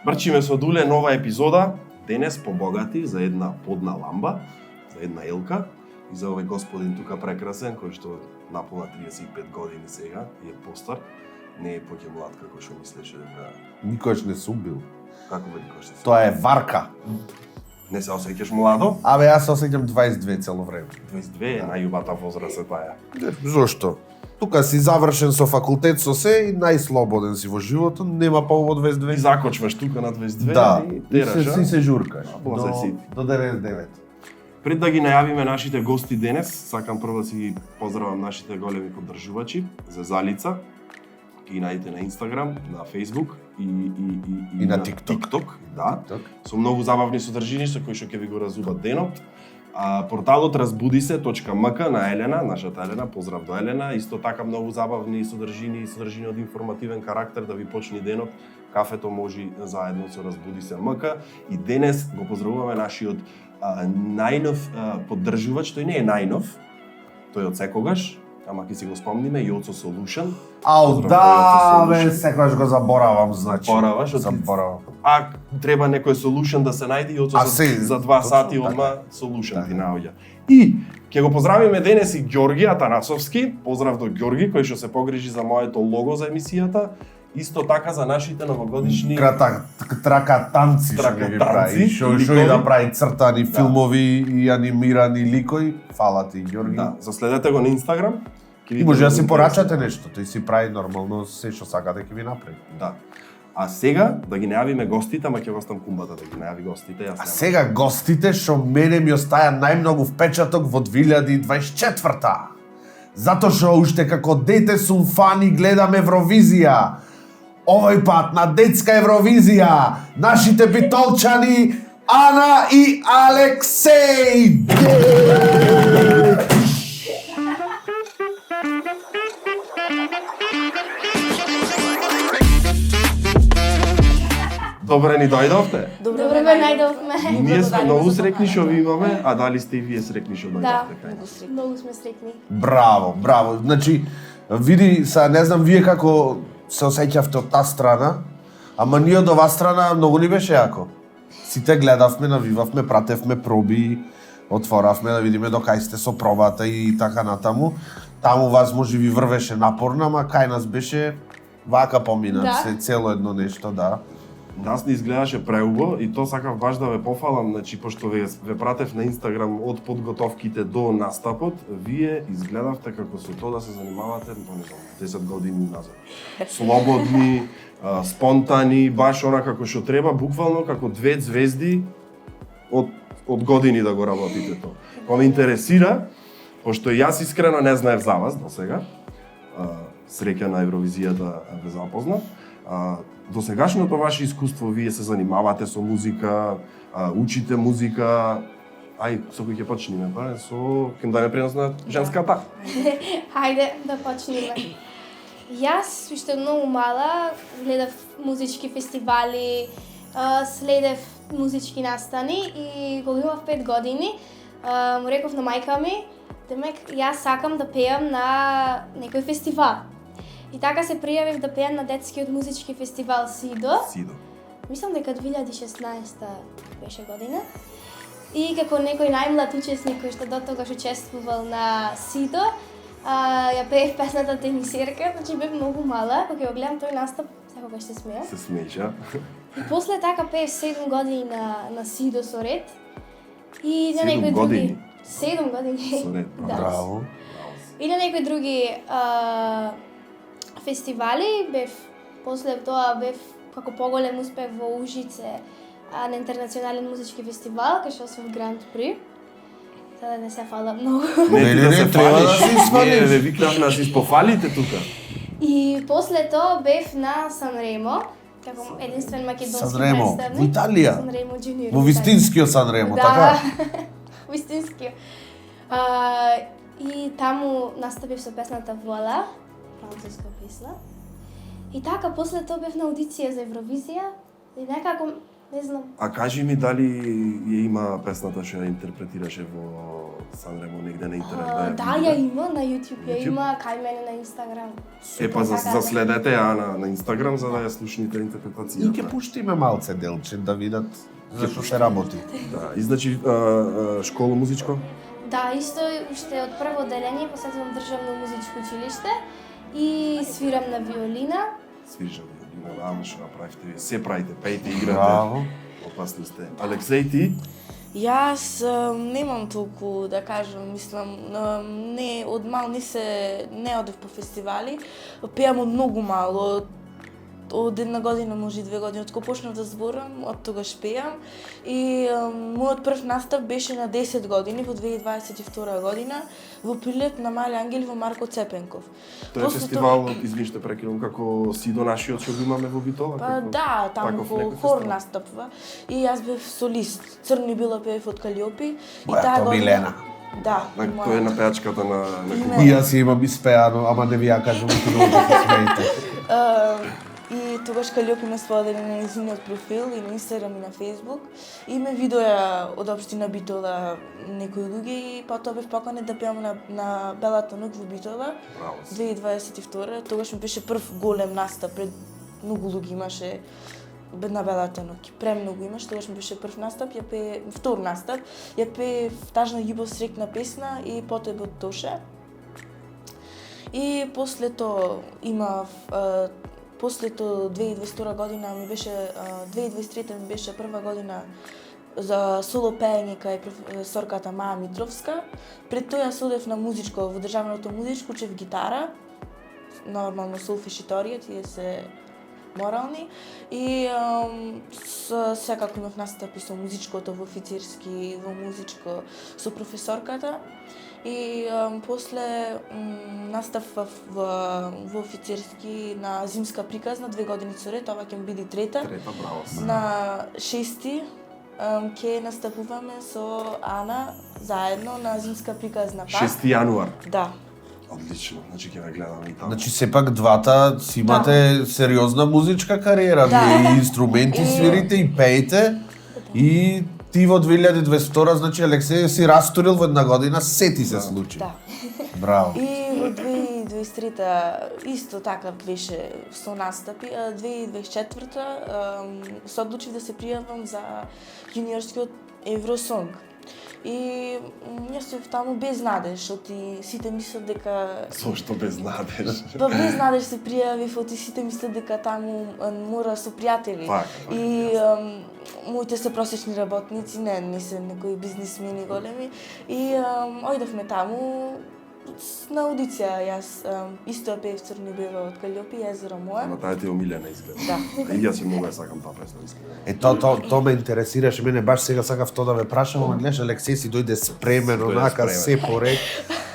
Брчиме со Дуле нова епизода, денес побогати за една подна ламба, за една елка и за овој господин тука прекрасен, кој што наполна 35 години сега и е постар, не е поќе млад како што мислеше дека... Никош не сум бил. Како бе никош не сум? Тоа е варка. Не се осеќаш младо? Абе, јас се осеќам 22 цело време. 22 е најубата возраст е таа. Зошто? Тука си завршен со факултет со се и најслободен си во животот, нема по-во 22. И закочваш тука на 22 Да, и и тераш, си се журкаш. Блазе си. До 99. Пред да ги најавиме нашите гости денес, сакам прво да си ги поздравам нашите големи поддржувачи, Зезалица, ги најдете на Инстаграм, на Фейсбук и на TikTok. TikTok, да. TikTok. Со многу забавни содржини со кои што ќе ви го разубат денот. Порталот разбудисе.мк на Елена, нашата Елена, поздрав до Елена, исто така многу забавни содржини и содржини од информативен карактер да ви почне денот. Кафето може заедно со Разбудисе.мк и денес го поздравуваме нашиот најнов поддржувач, тој не е најнов, тој од секогаш, ама ќе си го спомниме, Јоцо Solution. Ау, Поздрав да, до Јоцо бе, Solution. секогаш го заборавам, значи. Забораваш, А треба некој solution да се најде, Јоцо за 2 сати точно одма така. solution ти наоѓа. И ќе го поздравиме денес и Ѓорги Атанасовски, поздрав до Ѓорги кој што се погрижи за моето лого за емисијата. Исто така за нашите новогодишни Тракатанци што ги прави, што и да прави цртани филмови и анимирани ликои. Фала ти, Ѓорги. Да, заследете го на Инстаграм. И може да си порачате нешто, тој си прави нормално се што сакате ќе ви направи. Да. А сега да ги најавиме гостите, ама ќе го оставам кумбата да ги најави гостите. Јас А сега гостите што мене ми остаја најмногу впечаток во 2024-та. Затоа што уште како дете сум фан и гледам Евровизија. Овој пат на детска Евровизија, нашите битолчани Ана и Алексеј. Добре ни дојдовте. Добре ме најдовме. Ние сме многу срекни што ви имаме, а дали сте и вие срекни што Да, дојдовте кај нас? многу сме среќни. Браво, браво. Значи, види, са не знам вие како се осеќавте од таа страна, ама ние од оваа страна многу ни беше јако. Сите гледавме, навивавме, пратевме проби, отворавме да видиме до кај сте со пробата и така натаму. Таму вас може ви врвеше напорно, ама кај нас беше вака помина, Да. се цело едно нешто, да. Нас не изгледаше преубо и то сакав баш да ве пофалам, значи пошто ве пратев на Инстаграм од подготовките до настапот, вие изгледавте како со тоа да се занимавате, не знам, 10 години назад. Слободни, спонтани, баш она како што треба, буквално како две звезди од години да го работите тоа. Па ме интересира, пошто и јас искрено не знаев за вас до сега, среќа на Евровизијата ве запознав, до сегашното ваше искуство вие се занимавате со музика, учите музика, ај, со кој ќе почнеме, па, со кем да ме пренос на женската. Хајде да почнеме. Јас уште многу мала гледав музички фестивали, следев музички настани и кога имав 5 години, му реков на мајка ми, демек јас сакам да пеам на некој фестивал. И така се пријавив да пеам на детскиот музички фестивал Сидо. Сидо. Мислам дека 2016 беше година. И како некој најмлад учесник кој што дотогаш учествувал на Сидо, ја пеев песната Тенисерка, значи бев многу мала, кога ја гледам тој настап, секогаш се смеа. Се смеја. И после така пеев 7 години на Сидо со ред. И на 7 некои други. години? 7 години. Со ред, Да. Браво. И на некои други фестивали бев, после тоа бев како поголем успех во Ужице на интернационален музички фестивал, кај што освоив Гранд При. Сега не се фала многу. Не, треба да се свалиш. Ние ве викнавме да се испофалите тука. И после тоа бев на Санремо, како единствен македонски Санремо, представник. во Италија? Санремо Junior. Во вистинскиот Санремо, Да, така? вистинскиот. И таму настапив со песната Вола, француска песна. И така, после тоа бев на аудиција за Евровизија и некако Не знам. А кажи ми дали ја има песната што ја интерпретираше во Санремо негде на интернет? Да, ја има на YouTube, ја YouTube? има кај мене на Instagram. Е, па Сакам. заследете ја на Инстаграм за да ја слушните И интерпретацијата. ќе пуштиме малце делче да видат зашто се работи. Да, и значи школа музичко? Да, исто уште од прво одделение посетувам државно музичко училиште и свирам на виолина. Свириш на виолина, ама што направите вие? Се правите, пеете, играте. Браво. Опасни сте. Алексеј, ти? Јас немам толку да кажам, мислам, не од мал не одев по фестивали, пеам од многу мало, од една година, може и 2 години, од кога почнав да зборам, од тогаш пеам. И мојот прв настап беше на 10 години, во 2022 година, во прилеп на Мали ангели во Марко Цепенков. Тој е После фестивал, извини што прекинувам, како Сидо нашиот што го имаме во Битола? Па како- да, таму таков во некој хор фестивал? настапува. И јас бев солист. Црни била пеев од Калиопи. И Мојата Милена. Да, Тој е на пеачката на Име. И јас ја имам испеано, ама не ви ја кажам ниту да се смеете. И тогаш Калиопи ме сподели на нејзиниот профил и на Инстаграм и на Фејсбук. И ме видоа од општина Битола некои луѓе и потоа бев поканет да пеам на Белата ног во Битола. Браво. 2022. Тогаш ми беше прв голем настап, пред многу луѓе имаше на Белата ног. Премногу имаш, тогаш ми беше прв настап, ја пее втор настап, ја пее тажна љубовсрекна песна и потебот Тоше. И после тоа имав после тоа 2022 година ми беше 2023 ми беше прва година за соло пеење кај професорката Маја Митровска. Пред тоа јас одев на музичко во државното музичко, учев гитара, нормално солфеш и торија, тие се морални. И секако имав настапи со музичкото во офицерски, во музичко со професорката. И после наставав во офицерски на зимска приказна 2 години со ред, ова ќе ми биде трета. Трета, браво. На 6 ќе настапуваме со Ана заедно на зимска приказна пак. 6 јануар. Да. Одлично, значи ќе ве гледаме и таму. Значи сепак двата си имате сериозна музичка кариера, Да. вие и инструменти свирите и пеете и ти во 2022 значи Алексеј си растурил во една година, сети се случи. Да. Браво. И во 2023 исто така беше со настапи, а 2024 се одлучив да се пријавам за јуниорскиот Евросонг. И јас сум таму без надеж, оти сите мислат дека Зошто без надеж? Па без надеж се пријавив, оти сите мислат дека таму мора со пријатели. Така. И моите се просечни работници, не се некои бизнисмени големи. И ојдовме таму на аудиција. Јас исто ја пеев Црни бело од Калиопи, езеро Ама мое. таа ти е омилена изгледа. Да. И јас и многу ја сакам таа песна искрено. Тоа ме интересираше, мене баш сега сакав тоа да ве прашам, ама гледаш Алексеј си дојде спремен, Дојде онака спремен. се поред.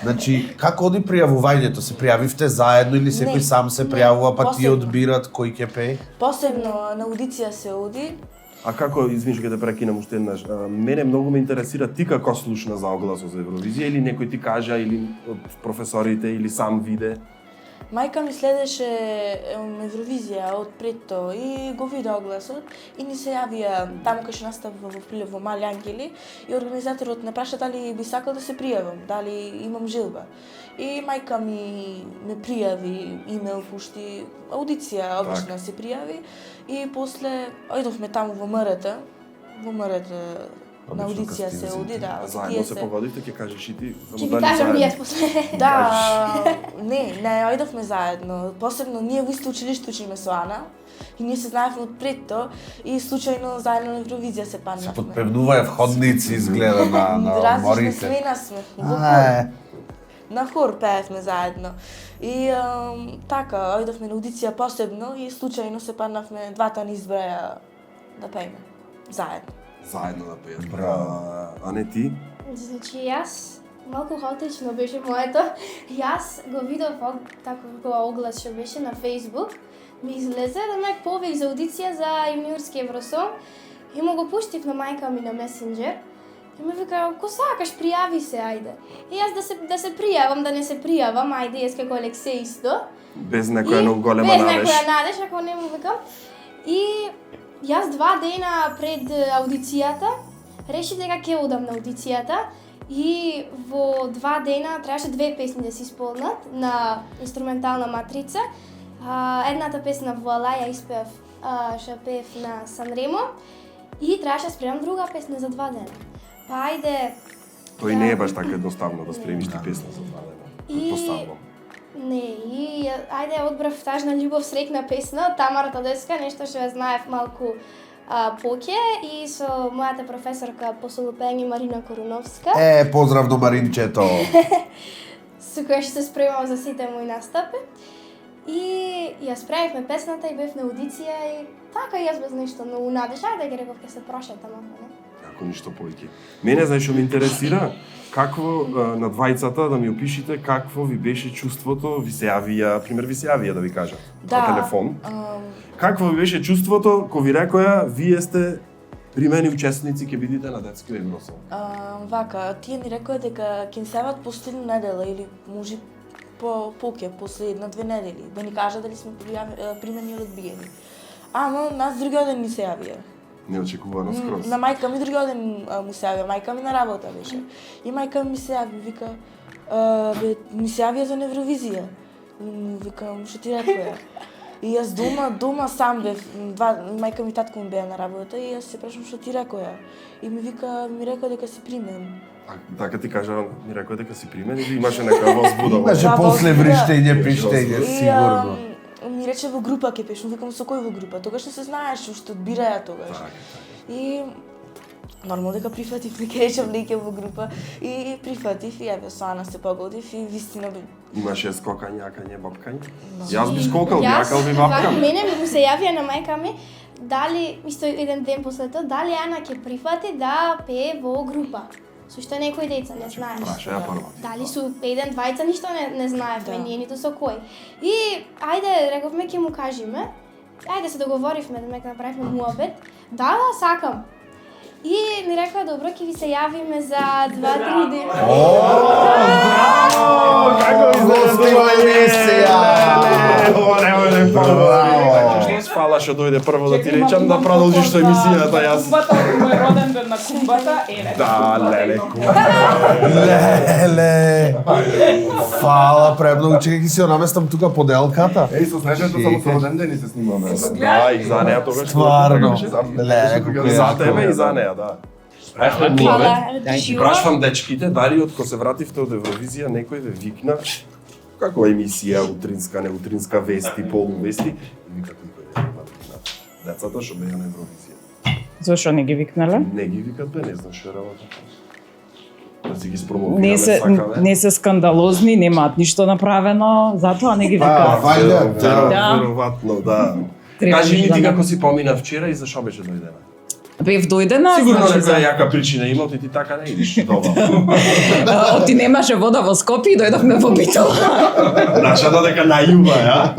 Значи, како оди пријавувањето? Се пријавивте заедно или секој Не, сам се не, пријавува, па ти посебно. одбират кој ќе пее? Посебно на аудиција се оди. А како, извини што ќе те прекинам уште еднаш, мене многу ме интересира ти како слушна за огласот за Евровизија или некој ти кажа или од професорите или сам виде? Мајка ми следеше Евровизија од пред тоа и го виде огласот и ни се јавија таму кај што наставува во прилеп во Мали ангели и организаторот ме праша дали би сакал да се пријавам, дали имам желба. И мајка ми ме пријави, имейл пушти, аудиција обично се пријави и после ојдовме таму во МРТ на Обично аудиција се кастинзи. оди, да. Заедно се погодивте, ќе кажеш и ти? Ќе ви кажам јас после. Да, не ојдовме заедно. Посебно ние во исто училиште учиме со Ана и ние се знаевме од пред тоа и случајно заедно на Евровизија се Се паднавме. подпевнуваја входници изгледа на Различна морите. смена сме. Во А, хор. На хор пеевме заедно. И така, ојдовме на аудиција посебно и случајно се паднавме, двата ни избраја да пееме заедно. Заедно да пеат. Браво. А не ти? Значи јас малку хаотично беше моето. Јас го видов таков оглас што беше на Facebook. Ми излезе да ме повеќе за аудиција за јуниорски Евросонг и му го пуштив на мајка ми на месенџер. И ми вика, ако сакаш, пријави се, ајде. И јас да се пријавам, да не се пријавам, ајде, јас како Алексеј исто. Без некоја И многу голема без надеж. некоја надеж, ако не му викам. И Јас 2 дена пред аудицијата решив дека ќе одам на аудицијата и во 2 дена требаше 2 песни да се исполнат на инструментална матрица. Едната песна Вуала ја испеав, што пеев на Санремо и требаше да спремам друга песна за 2 дена. Па ајде. Тој не е баш така едноставно да спремиш ти песна за 2 дена. Предпоставувам. Не, и ајде одбрав тажна љубов срекна песна, Тамара Тадеска, нешто што ја знаев малку поќе и со мојата професорка по солопење Марина Коруновска. Поздрав до Маринчето. Со која што се спремав за сите мои настапи. И ја спремивме песната и бев на аудиција и така и јас без нешто многу надеж, ајде ги реков ќе се прошетам, не? Ако ништо повеќе. Мене знаеш што ме интересира, какво на двајцата да ми опишите какво ви беше чувството, ви се јавија да ви кажа на телефон. Какво ви беше чувството кога ви рекоја вие сте примени учесници ќе бидете на детски Евросол? Вака, тие ни рекоа дека ќе ни се јават последна недела или може поќе, после 1-2 недели, да ни кажат дали сме примени или одбиени. Ама нас другиот ден ни се јавија. Неочекувано скроз. На мајка ми другиот ден му се јавија, мајка ми на работа беше. И мајка ми се јави, вика, ми се јавија за Евровизија. Викам, што ти рекоја? И јас дома сам бев, мајка ми и татко ми беа на работа и јас се прашам што ти рекоја. И ми рекоа дека си примен. Така ти кажа, ми рекоа дека си примен или имаше нека возбуда? Имаше после вриштење, пиштење, сигурно. Ми рече во група ќе пишем, викам со кој во група? Тогаш не се знаеше уште одбираја тогаш. И нормално дека прифатив, ми ке речем леќе во група и прифатив и еве со Ана се погодив и вистина имаше скокање, јакање, бапкање? Јас би скокал, јакал би бапкам. Мене ми се јавија на мајка ми дали исто еден ден после тоа дали Ана ќе прифати да пее во група. Со што некои деца не знаеш. Праша ја прва. Дали су еден, двајца ништо не знаевме ние ниту со кој. И ајде рековме ќе му кажеме. Ајде се договоривме да ме направиме муабет. Да, сакам. И ни рекоа добро ќе ви се јавиме за 2-3 дена. Како изгледа емисија? Фала што дојде прво да ти речам да продолжиш со емисијата јас. Кумбата, мој роден ден на кумбата, Да, леле, Леле. Фала премногу, чекај ќе си ја наместам тука поделката. Еј, со снежето само со роден ден и се снимаме. Да, и за неа тогаш. Стварно. Леле, колку И за јако. тебе и за неа, да. Прашвам дечките, дали од кога се вративте од Евровизија некој ве викна како емисија, утринска, неутринска вести, полувести, и вика кој ве викна децата што беа на Евровизија. Зошто не ги викнале? Не ги викат бе, не знам што е работа. Да си ги спромовираме сакаме. Не се скандалозни, немаат ништо направено, затоа не ги викаат. Вајде, Да. Веројатно, да. Треба Кажи ми да ти не- како си помина вчера и зашо беше дојдена? Бев дојдена, Сигурно значи некоја јака причина има, ти така не идиш дома. Оти немаше вода во Скопје и дојдовме во Битола. Наша додека на југа, ја?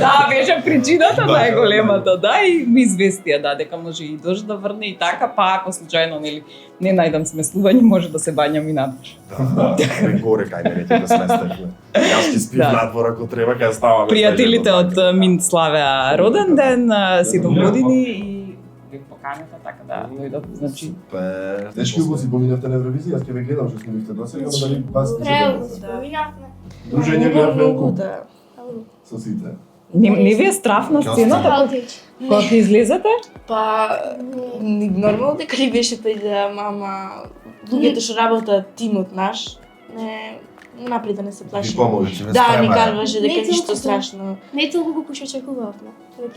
Да, беше причината најголемата, да, и ми известија, да, дека може и дожд да врне и така, па ако случајно, нели, не најдам сместување, може да се бањам и надвор. Да, горе кај мене ќе да сместевме. Јас ќе спим Да. надвор ако треба, ќе ставаме. Пријателите од Минт славеа роден ден, 7 години и бев поканета, така да дојдов, значи. Супер. Дечки, ако си поминавте на Евровизија, јас ќе ве гледам што снимивте досега, но дали вас не Преубаво, се споминавме. Дружење гледавме куп да. со сите. Не ви е страф на сцената Салтич. кога ќе излезете? Па, нормално дека ли беше пред мама, луѓето што работат тимот наш, не напред да не се Ви плаши. помогаше, ве Да, ни спремаја. кажуваше дека Не ништо толку, страшно. Не толку колку што очекувавме.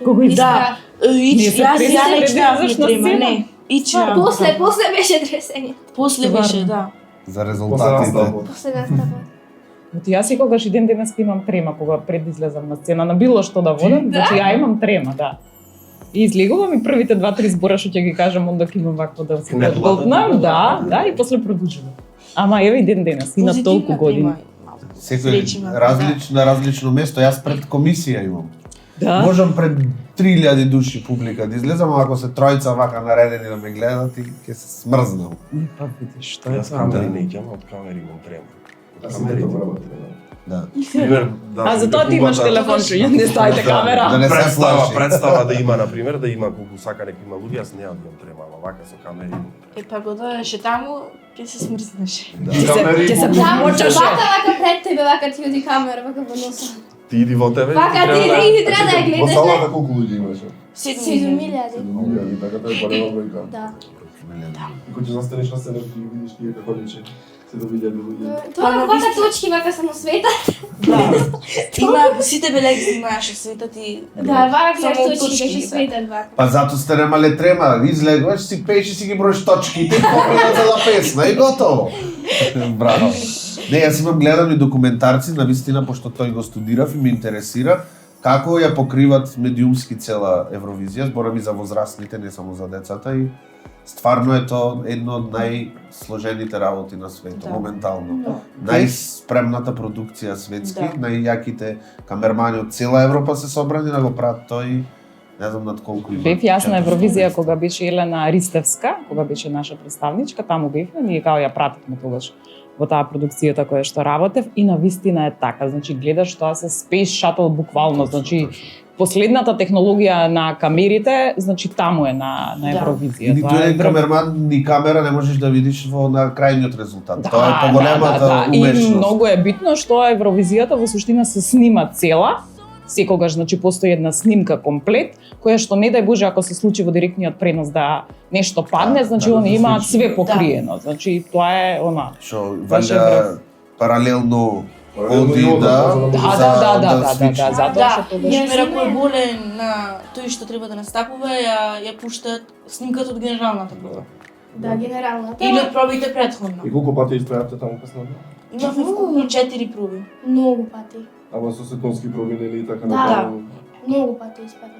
Колку и Да, Не се јас тресете ја да лично излезеш на не трема, сцена? не. Ична. После беше тресење. После Стварно. беше, да. За После резултатите. наставот. После настапот. Оти јас и когаш идем денес имам трема кога пред да излезам на сцена на било што да водам, значи ја имам трема, да. И излегувам и првите 2-3 збора што ќе ги кажам, онда ќе имам вакво да се Не одголтнам, да, и после продолжувам. Ама еве и ден денес, и на Позитивна толку години. трема. Секој Среќна. различно место, јас пред комисија имам. Да. Можам пред 3000 души публика да излезам, ако се тројца вака наредени да ме гледат и ќе се смрзнам. Па видиш, што е Јас тоа. камери не ќе, од камери имам трема. Јас сам тоа работам. Да. Пример, да. А за тоа ти имаш телефон, што ја не ставите камера. Да не се плаши. Представа да има, например, да има колку сака нека има луѓе, јас неам да имам трема, ама вака со камери. Па го дојдеше таму, ќе се смрзнеш. Ќе се помочаш. Вака пред тебе, вака ти оди камера, вака во носа. Ти иди во тебе. Вака ти иди, треба да ја Во гледаш. салата колку луѓе имаше? 7.000. 7.000, така тоа е голема бројка. Да. И кога ќе застанеш на сцена и видиш тие како личи 7.000 луѓе. Тоа е вака точки, вака само света. Да. Има сите белеги имаше светот и Да, вака гледаш Само точки, точки, кај да. светат вака. Па затоа сте немале трема, излегуваш, си пееш и си ги броиш точките и попрена цела песна и готово. Браво. Не, јас имам гледани документарци, навистина, пошто тој го студирав и ме интересира, како ја покриват медиумски цела Евровизија, зборам и за возрастните, не само за децата и стварно е тоа едно од најсложените работи на светот, Да. моментално. Најспремната продукција светски, Да. најјаките камермани од цела Европа се собрани да го прават тој, не знам над колку има. Бев јас на 400 Евровизија кога беше Елена Ристевска, кога беше наша представничка, таму бевме, ние као ја пративме тогаш во таа продукцијата која што работев и навистина е така, значи гледаш тоа се Space Shuttle буквално, значи последната технологија на камерите, значи таму е на Да. Евровизија. Ни Тоа тој е е камерман, ни камера не можеш да видиш во на крајниот резултат. Да, Тоа е поголемата И умешност. многу е битно што Евровизијата во суштина се снима цела, секогаш значи постои една снимка комплет, која што не дај Боже ако се случи во директниот пренос да нешто падне, значи да, они да имаат сличи. све покриено. Значи тоа е она. Што Беше валја паралелно Паралелно оди и ода, да Да, свичи. затоа Да, што тогаш Јас Пример, ако е не. болен на тој што треба да настапува, ја пуштат снимката од генералната проба. Да, генерално. Или од пробите предходно. И колку пати истрајавте таму песната? Имавме вкупно 4 проби. Многу пати. Ама со сетонски проби нели и така Да. направено? Многу пати испадаме.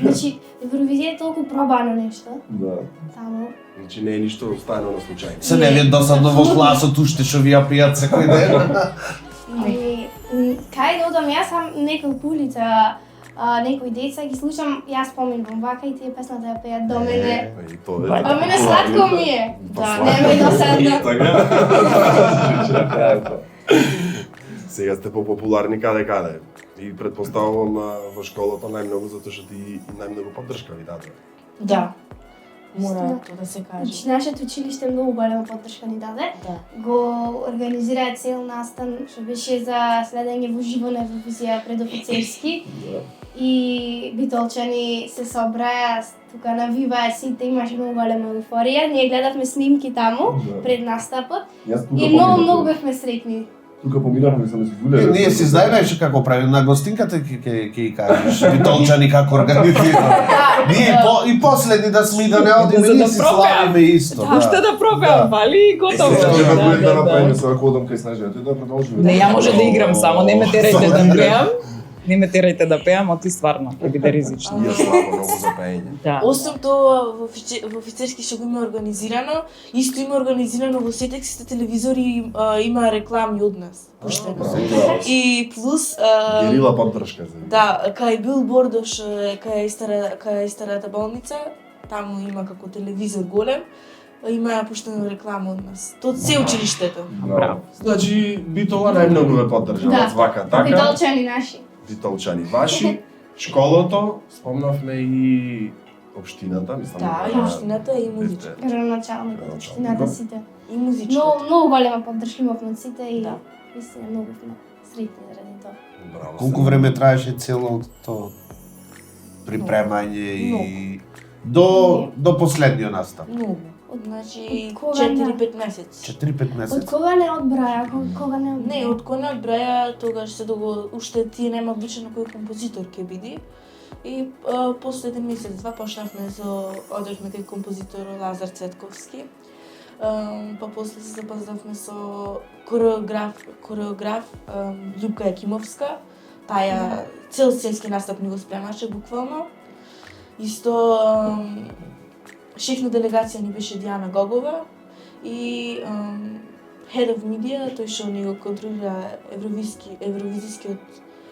Значи, Евровизија е толку пробано нешто. Да. Таму. Значи не е ништо оставено на случај. Се не ви е досадно во класот уште што ви ја пијат секој ден. Ами, кај да одам јас сам некој по улица, некои деца ги слушам, јас поминувам вака и тие песната ја пеат до мене. И тоа е. А мене сладко ми е. Па Да, сладко. не ми досадно. Така. Сега сте популарни каде. И предпоставувам во школата најмногу затоа што ти и најмногу поддршка ви даде. Да. Мора тоа да се каже. Значи, нашето училиште многу голема поддршка ни даде. Да. Го организираа цел настан што беше за следење во живо на Евровизија предофицерски. И битолчани се собраа, тука навиваа сите, имаше многу голема еуфорија. Ние гледавме снимки таму Да. пред настапот Јас тука и многу поминав. бевме среќни. Тука поминавме се на Ние си знаеме како прави на гостинката ќе ќе кажеш битолчани како организира. Ние и последни да сме и да не одиме, За да ние си пропеам. славиме исто. Уште да пробеам, фали и готово. Сега ќе да Да, да да, направиме да. сега ако одам кај Снежана, тој да продолжиме. Не, ја може да играм само, не ме терајте да пеам. Не ме терајте да пеам, оти стварно ќе биде ризично. Ние слабо многу за пеење. Да. Освен тоа, во офицерски што го има организирано, исто има организирано во сите телевизори, има реклами од нас. Пуштено. И плюс Герила поддршка за. да, кај билбордот што е кај старата болница, таму има како телевизор голем, има пуштено реклама од нас. Тоа се училиштето. Браво. Значи битола најмногу ве поддржава Да. вака така. Битолчани наши. Битолчани ваши, школото, спомнавме и општината, мислам. Да, и општината и музичка. Градоначалник, Градоначалник. општината сите. И музичка. Многу голема поддршка имавме од сите и Да. мислам многу сме среќни заради тоа. Браво. Колку време траеше целото припремање и до последниот настап? Многу. Значи, Од кога 4-5 месеци. 4-5 Од месеци. кога не одбраја, кога не одбраја? Не, од кој не одбраја, тогаш се уште тие нема одлучено кој композитор ќе биде. И после еден месец, два почнавме одевме кај композитор Лазар Цветковски. Па после се запознавме со кореограф Љупка Јакимовска. Таја цел сценски настап ни го спремаше буквално. Исто шеф на делегација ни беше Диана Гогова и Head of Media, тој што ни го контролира евровизискиот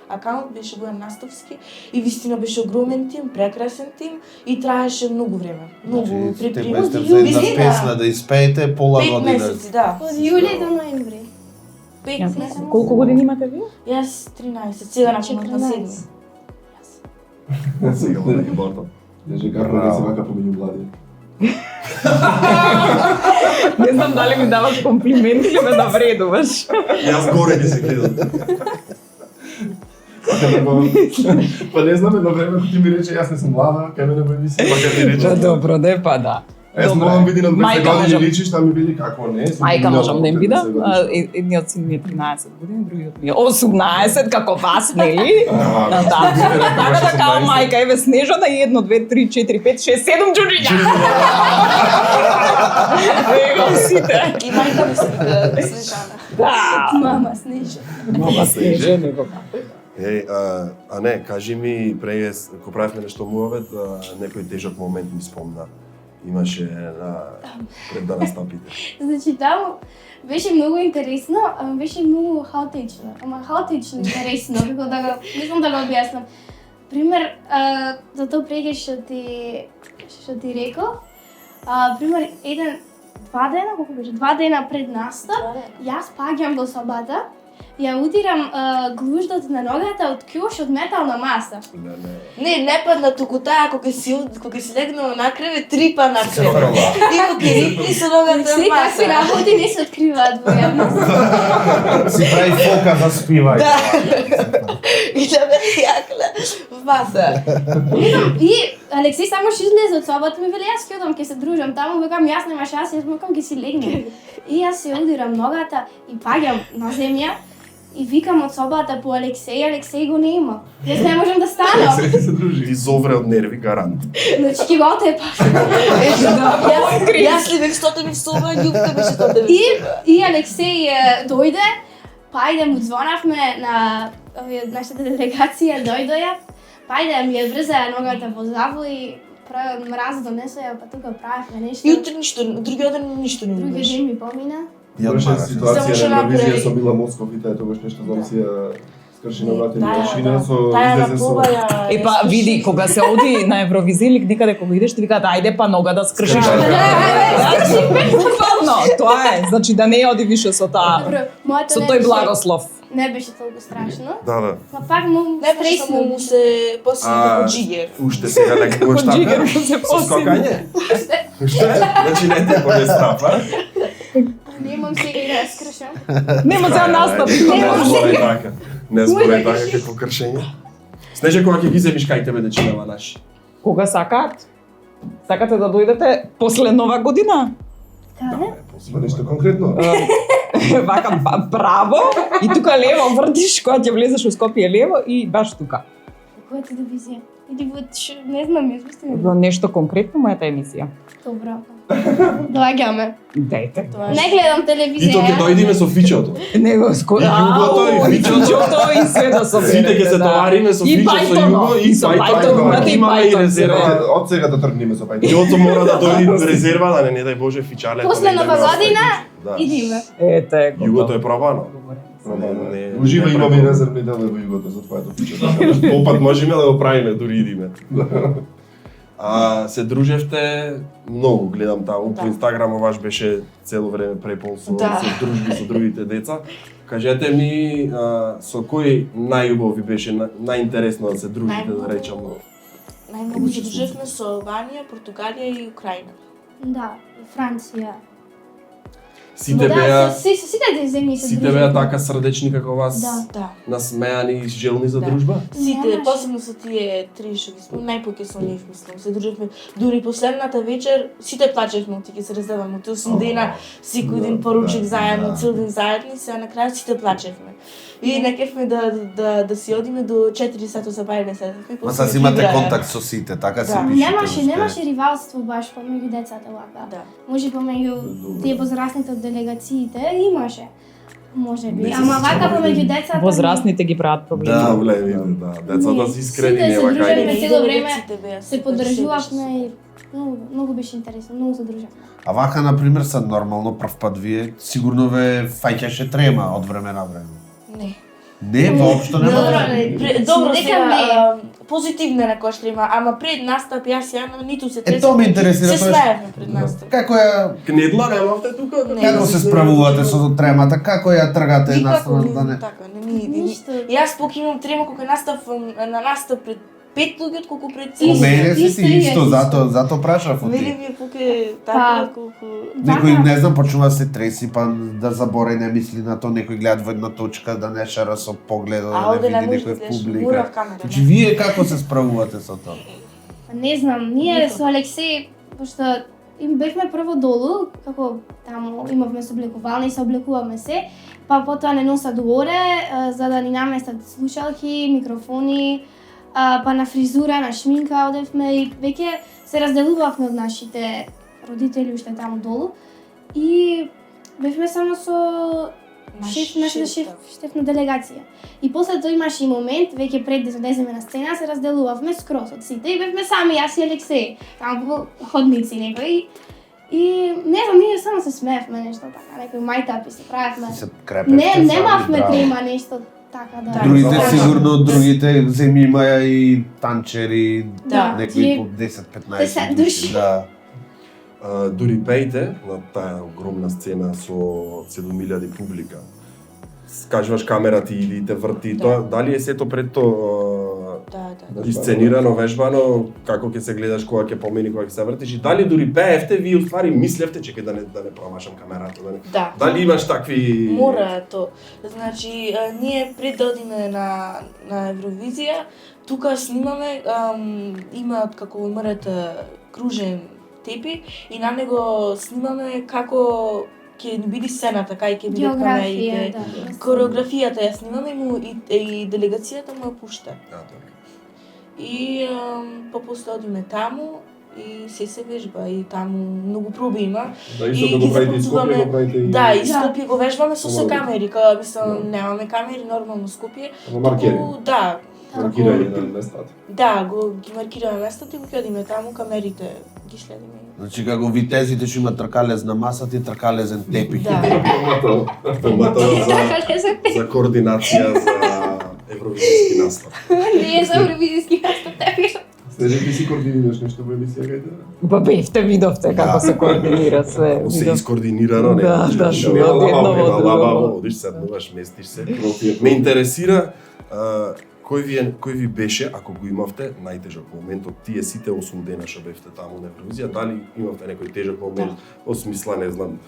акаунт, беше Бојан Настовски и вистина беше огромен тим, прекрасен тим и траеше многу време. Многу Те припреми. месте за една песна да испеете пола 5 година. месеци, да. Од јули до ноември. 5. Колку години имате вие? Јас 13, сега на 7. Сега да ги борта. Лежи како да се вака помеѓу млади. Не знам дали ми даваш комплимент или ме навредуваш. Јас горе ги се гледам. Па не знам, едно време кога ти ми рече јас не сум млада, кај мене во емисија. Па ќе ти рече. Добро, да па да. Јас морам биди на 20 Мајка години можам. личиш, там ми биди како не. сум Мајка минал можам да им 50 бидам. годишни. Едниот син ми е 13 години, другиот ми е 18, како вас, нели? Ага, Да, така да као мајка, еве Снежана и 1, 2, 3, 4, 5, 6, 7 джуджиња. Его сите. И мајка ми се вика Снежана. Да. Мама, Снежа. Мама Снежа, него. Еј, а не, кажи ми, преге, кога правевме нешто муавет, некој тежок момент ми спомна. Имаше пред да настапите. Значи таму беше многу интересно, ама беше многу хаотично. Ама хаотично интересно, како да го, не знам да го објаснам. Пример, за тоа преге што ти реков, пример, два дена, колку беше? 2 дена пред настап, јас паѓам во сабата, ја удирам глуждот на ногата од кјош од метална маса. Не падна туку таа кога си легнала на кревет, трипа на кревет. И кога рипни со ногата Се какви маса. работи не се откриваат во јавност. Си прави фока за спивање. Да. И да ме јакла в маса. И Алексей само што излезе од собата ми вели јас ќе одам ќе се дружам таму, викам јас немаш јас мокам ќе си легнем. И јас се удирам ногата и паѓам на земја и викам од собата по Алексей, Алексей го нема. Јас не можам да станам. Се дружи. Ти зовре од нерви, гарант. Значи ќе го отепаш. Јас ли бев 100 ми соба, љубка беше 100 ми И Алексей дојде, па ајде му звонавме на нашата делегација, дојдоја. Па ајде ми ја врзаја ногата во завој, мраз донесоја, па тука правевме нешто. И утре ништо, другиот ден ништо не Други беше. ден ми помина. Имаше ситуација Само на Евровизија направи- со Мила Москов и таа тогаш нешто знам си ја скрши на вратени Таа, машина со Таа на излезе со... проба ја... Е па види, кога се оди на Евровизија или никаде кога идеш, ти викаат ајде па нога да скршиш. Буквално, тоа е. Значи да не оди више со таа Добро, моето со не тој беше- благослов. Не беше толку страшно. Да. Ма пак многу Не беше стресно. само му се после А, како джигер. Уште сега нека го Джигер штапе. му се Со посили. скокање? Уште? Значи не те го стапа. Немам сега и да ја скршам. Нема за настап. Не зборај така. Не зборај така како кршење. Снежа, кога ќе ги земиш кај тебе дечинава наши? Кога сакаат? Сакате да дојдете после нова година? Каде? Па нешто конкретно. Вака право и тука лево вртиш кога ќе влезеш у Скопје лево и баш тука. Која телевизија? Или во не знам, јас уште не Во нешто конкретно мојата емисија. Добро. Доаѓаме. Дајте. Не гледам И тоа ќе телевизија. дојдеме со фичото. Него ско... И југото, и фичото. и све да соберете. Сите ќе се товариме со фичо, со југо и со пајтон. пајтон, имате и Имаме и пајтон резерва. себе. Од сега да тргнеме со пајтон. Јото мора да дојде резерва, да не дај Боже фичале. После Нова година Да. идиме. Ете, Југото е пробано. Ужива имаме и резервни делови во југото за твоето фичо. Попат можеме да го правиме, дури идиме. Се дружевте многу, гледам таму по Да. Инстаграм ваш беше цело време препол со, Да. со дружби со другите деца. Кажете ми со кој најубав ви беше најинтересно да се дружите, да Најмногу- речеме? Најмногу се дружевме со Албанија, Португалија и Украина. Да, Франција. Сите Да, беа со сите земји се сите беа така срдечни како вас, Да. Да. насмеани и желни за Да. дружба? Сите, Немаше. посебно со тие три што ги спомнав, најпоќе со нив мислам. Се дружевме дури последната вечер, сите плачевме од тие се раздаваме од 8 дена, секој ден поручик заедно, цел ден заедно и сега на крај сите плачевме. И не кефме да си одиме до 4 сато за бајле седевме. Ма сега си имате контакт со сите, така се Да. пишете. Немаше ривалство баш помеѓу децата вака. Да. Може помеѓу тие возрастните од делегациите имаше. Може би. Не се Ама сеќавам вака помеѓу дали- децата. Возрастните ги прават проблеми. Да. Проблеми, да. Децата се искрени, Сите се нема дружелме кај. цело време, Сите беа се супер, поддржувавме и многу беше интересно, многу се дружевме. А вака, например, са нормално прв пат вие, сигурно ве фаќаше трема од време на време. Не. Не, воопшто нема. Добро Нека сега, не. позитивна некоја што има, ама пред настап јас ја ниту се Е, тоа ме интересира, Се тоа е- смеевме пред настап. Како ја Кнедла немавте тука? Не. како се справувате со тремата? Како ја тргате Никако настрана да не не? така, не ми иде. Ништо. Јас пак имам трема кога наставам на настап пред 5 луѓе отколку пред По Исто, мене си исто ти и исто, јас. зато прашав од Мене ти. ми е пуке така колку Некој, не знам, почнува да се треси, па да заборави, не мисли на тоа, некој гледа во една точка, да не шара со погледот, А да овде не не види може да некој гледаш, публика. мора в камера. Значи, вие како се справувате со тоа? Не знам, ние Нито. со Алексеј, пошто им бевме прво долу, како таму имавме сооблекувални и се облекуваме се, па потоа не носат горе, за да ни наместат слушалки, микрофони, па на фризура, на шминка одевме и веќе се разделувавме од нашите родители уште таму долу и бевме само со нашите шеф на делегација. И после тоа имаше и момент, веќе пред да излеземе на сцена, се разделувавме скроз од сите и бевме сами, јас и Алексеј, таму по ходници некои. И не знам, ние само се смеевме нешто така, некои мајтапи се правевме. Се крепевте Не, сами, немавме браво. трема нешто така да. Другите Да. сигурно, другите земи имаја и танчери, Да, некои тие- по 10-15 10 души. души. Да. Дури пејте на таа огромна сцена со 7000 публика. Кажуваш камера ти иди и те врти, Да. тоа дали е сето пред тоа Да. исценирано, вежбано, како ќе се гледаш кога ќе помени, кога ќе се вртиш и дали дури пеевте, вие уствари мислевте чекај да не промашам камерата, да не. Да. Дали имаш такви Мора е то. Значи, ние пред да одиме на Евровизија, тука снимаме, има како МРТ кружен тепи и на него снимаме како ќе ни биде сцената, кај ќе бидат Географија, камерите. да. Кореографијата ја снимаме и делегацијата му ја пушта. така. И па после одиме таму и се вежба и таму многу проби има. Да, И исто да ги го правите и запознуваме- Скопје, го правите и... Да, и Да. Скопје го вежбаме со се Добро. камери, кога мислам Да. немаме камери, нормално Скопје. Ама маркери. Да, Маркирање на местата. да, ги маркираме местото и го ќедиме таму, камерите ги следиме. Значи, како витезите што имат тркалез на масата и тркалезен тепих. Да. Помата за координација за евровизијски настап. Ние за евровизијски настап тепиш. Снежи, ти си координираш нешто во емисија кајде? Па бевте, видовте како се координира све. Како се видов. искоординирано, не. Да, да, Што да, е од едно во лаба, друго. одиш, седнуваш, местиш се. Профил. Ме интересира кој ви беше, ако го имавте, најтежок момент од тие сите 8 дена што бевте таму на Евровизија, дали имавте некој тежок момент, во смисла, не знам,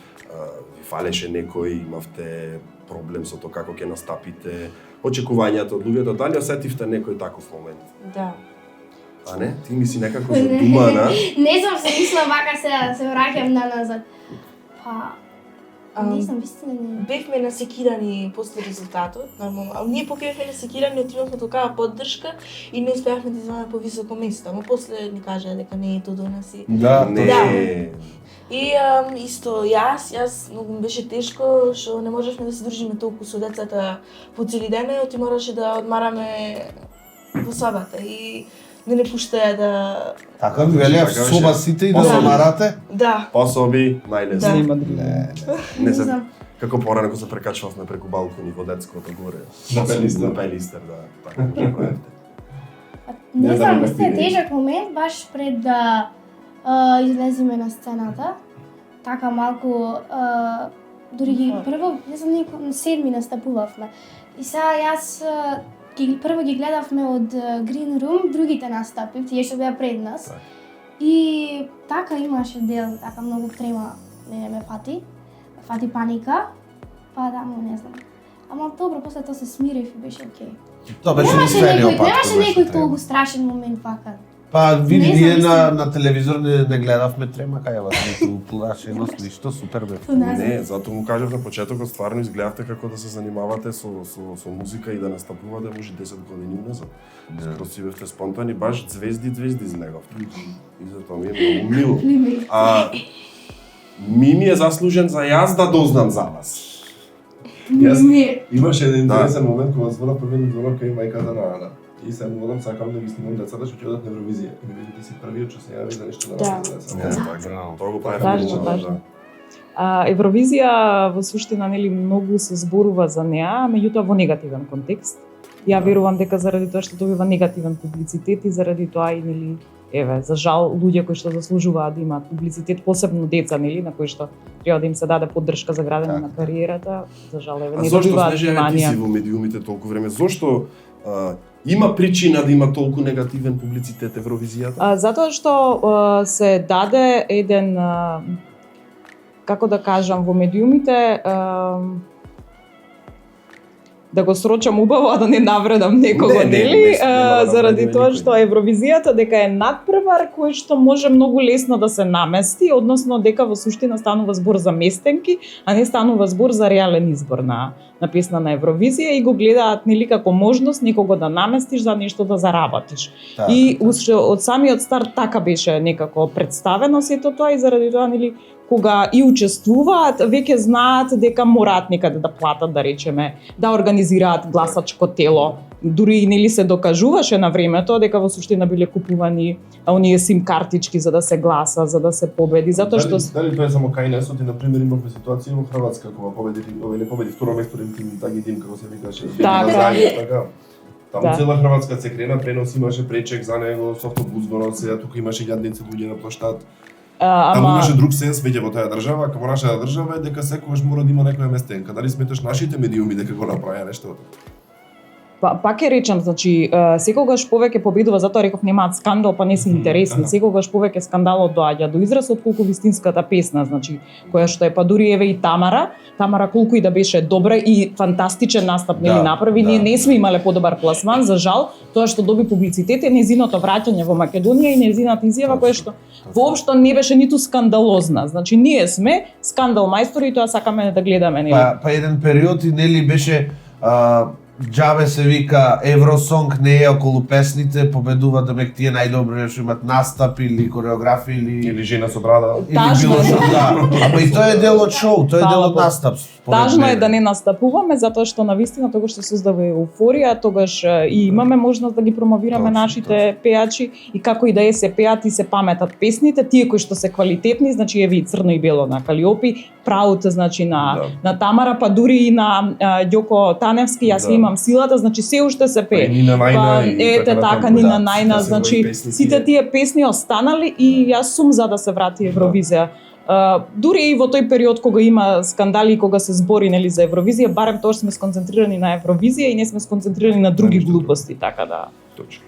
ви фалеше некој, имавте проблем со тоа како ќе настапите, очекувањата од луѓето, дали осетивте некој таков момент? Да. А не? Ти ми си некако задумана. Не знам, се мислам вака се враќам на назад. Па, не знам, вистина не. Бевме насекирани после резултатот, нормално. А ние покрај бевме насекирани, отидовме такава поддршка и не успеавме да изваме по високо место. Ама после ни кажа дека не е тоа до нас и Да, Не. Да. И исто јас многу ми беше тешко што не можевме да се дружиме толку со децата по цели ден, оти мораше да одмараме во сабата и да не пуштаја да Така ви велеа в Така соба беше. сите и да Да. замарате? да. Пособи, најлесно. Нема друго. Не се, знам. како порано кога се прекачувавме преку балкони во детското горе. На Пелистер. На Пелистер, да. Така може да правите. Не Не знам, знам вистина какви тежок момент баш пред да излеземе на сцената. Така малку дури ги прво, не знам, на седми настапувавме. И сега јас прво ги гледавме од Green Room другите настапи, тие што беа пред нас. Така. И така имаше дел, така многу трема ме фати паника. Па да, не знам. Ама добро, после тоа се смирив и беше окей. Тоа беше Немаше низвениот некој, пат. немаше кој беше некој трема. толку страшен момент вака. Па види, Не ние знам, на телевизор не гледавме трема кај вас, ниту плашеност, ништо, супер бе. Тоа не знам. Не, затоа му кажав на почетокот, стварно изгледавте како да се занимавате со музика и да настапувате може 10 години назад. Скроз си бевте спонтани, баш звезди излеговте. И затоа ми е многу мило. А ми е заслужен за јас да дознам за вас. Јас Не. имаше еден Да. интересен момент кога звона првиот звонок кај мајката на Ана. И се молам, сакам да ги снимам децата што ќе одат на Евровизија. И ми вели ти си првиот што се јави за нешто да Да. направи за Не, децата. така. Браво. Тоа го правев Важно, многу, важно. Евровизија во суштина нели многу се зборува за неа, меѓутоа во негативен контекст. Ја верувам дека заради тоа што добива негативен публицитет и заради тоа и нели еве за жал луѓе кои што заслужуваат да имаат публицитет, посебно деца нели на кои што треба да им се даде поддршка за градење на кариерата, за жал еве не добиваат внимание. Ти си во медиумите толку време? Зошто има причина да има толку негативен публицитет Евровизијата? Затоа што се даде еден како да кажам во медиумите да го срочам убаво, а да не навредам некого, нели? Заради тоа што Евровизијата дека е надпревар кој што може многу лесно да се намести, односно дека во суштина станува збор за местенки, а не станува збор за реален избор на песна на Евровизија и го гледаат нели како можност некого да наместиш за нешто да заработиш. И од самиот старт така беше некако представено сето тоа и заради тоа нели кога и учествуваат, веќе знаат дека мораат некаде да платат, да речеме, да организираат гласачко тело. Дури и нели се докажуваше на времето дека во суштина биле купувани оние сим картички за да се гласа, за да се победи, затоа што дали тоа е само кај нас, и на пример имавме ситуација во Хрватска кога победи, не победи второ место Таги Дим како се викаше. Така. Таму цела Хрватска се крена, пренос имаше пречек за него, со автобус го носе, тука имаше илјадници луѓе на плоштад. Таму имаше друг сенс веќе во таа држава, како нашата држава е дека секогаш мора да има некоја местенка. Дали сметаш нашите медиуми дека го направија нешто? Пак ќе речам, значи, секогаш повеќе победува, затоа реков немаат скандал, па не се интересни. Секогаш повеќе скандалот доаѓа до израз отколку вистинската песна, значи, која што е па дури еве и Тамара колку и да беше добра и фантастичен настап нели направи, ние не сме имале подобар пласман, за жал, тоа што доби публицитет е нејзиното враќање во Македонија и нејзината изјава која што воопшто не беше ниту скандалозна. Значи, ние сме скандал мајстори и тоа сакаме да гледаме, нели? Па еден период и нели беше џабе се вика Евросонг, не е околу песните, победува демек тие најдобри што имат настап или кореографија или жена со брада. Или било што, да. Ама и тоа е дел од шоу, тоа е дел од настап. Тажно е да не настапуваме затоа што навистина тогаш се создава еуфорија, тогаш и имаме можност да ги промовираме нашите пеачи и како и да е се пеат и се паметат песните, тие кои што се квалитетни, значи еве и Црно и бело на Калиопи, Праут значи на Тамара, па дури и на Ѓоко Таневски, јас имам силата, значи се уште се пее. Нина Најна ете така Нина Најна, значи сите тие песни останали и јас сум за да се врати Евровизија. Дури и во тој период кога има скандали и кога се збори нели за Евровизија, барем тоа сме сконцентрирани на Евровизија и не сме сконцентрирани на други глупости, така да.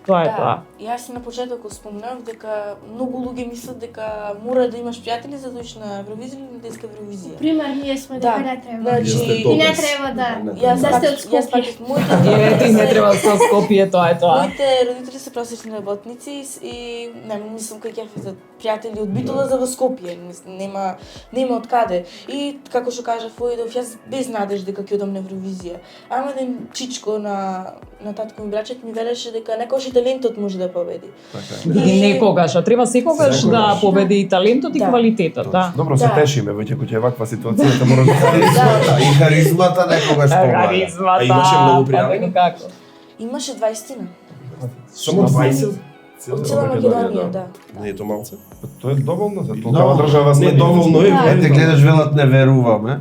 Тоа е тоа. Јас на почетокот спомнав дека многу луѓе мислат дека мора да имаш пријатели за да одиш на Евровизија или на детска Евровизија. Пример, ние сме дека не треба. Значи, и не треба да. Јас сте од Скопје. Ти не треба со Скопје, тоа е тоа. Моите родители се просечни работници и не мислам кој ќе за пријатели од Битола за во Скопје, нема од каде. И како што кажа Фоидов, јас без надеж дека ќе одам на Евровизија. Ама еден чичко на татко ми брачет ми велеше дека некогаш и талентот може да победи. И некогаш, а треба секогаш да победи и талентот и квалитетот, да. Добро, се тешиме веќе кога е ваква ситуација, мора да се и харизмата некогаш помага. Харизмата. Имаше многу пријатели? Како? Имаше 20-тина. Само 20? Од цела Македонија, да. Не е тоа малце? Тоа е доволно за толкова држава сме. Не доволно е. Ете гледаш велат не веруваме.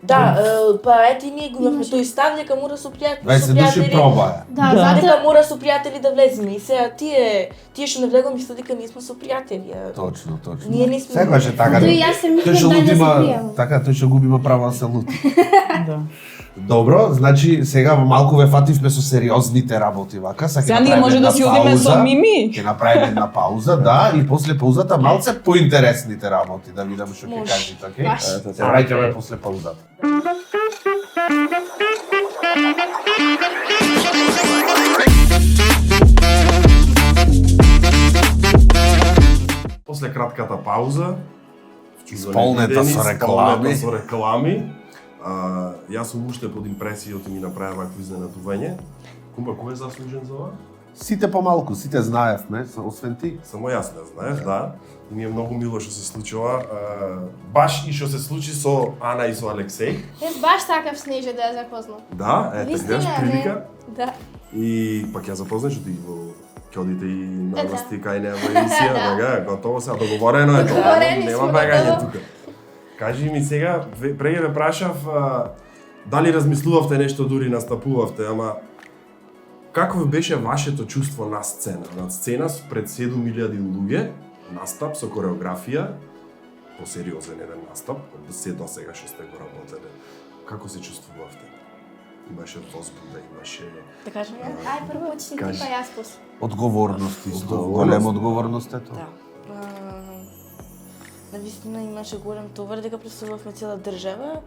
Да, па ете и ние го имавме тој став дека мора со пријатели. 20 души пробаја. Да, дека мора со пријатели да влеземе. И сега тие што не влегоме мислат дека ние сме со пријатели. Точно. Ние не сме. Секогаш е така. Тој јас се Тој што мислам да лути се има, пријавам. така, тој што губи има право да се лути. Да. Добро, значи сега во малку ве фативме со сериозните работи вака. Сега ние може да си одиме со Мими. Ќе направиме една пауза, да, и после паузата малце поинтересните работи, да видам што ќе кажете, окей? Баш. Се враќаме после паузата. После кратката пауза, Исполнета со реклами. Јас сум уште под импресијата ми направи вакво изненадување. Кумба, кој е заслужен за ова? Сите помалку, сите знаевме, освен ти. Само јас не знаев, да. И ми е многу мило што се случува. Баш и што се случи со Ана и со Алексеј. Јас баш такав Снежа да ја запознам. Да, ете, Вистина, гледаш прилика. Да. И пак ја запознаеш што ти ќе одите и на Да. власти кај неа во емисија, Да. така, готово се, договорено е тоа. Договорени Нема сме, бегање готово. тука. Кажи ми сега, преги ве прашав дали размислувавте нешто дури настапувавте, ама како беше вашето чувство на сцена? На сцена пред 7000 луѓе, настап со кореографија, посериозен еден настап, од се до сега што сте го работеле. Како се чувствувавте? Имаше возбуда, имаше... Да кажем ја? Ај, прво почни ти, Кажи. па јас после. Одговорност исто, Одговорност. голема одговорност е тоа. Да. Навистина имаше голем товар дека представувавме цела држава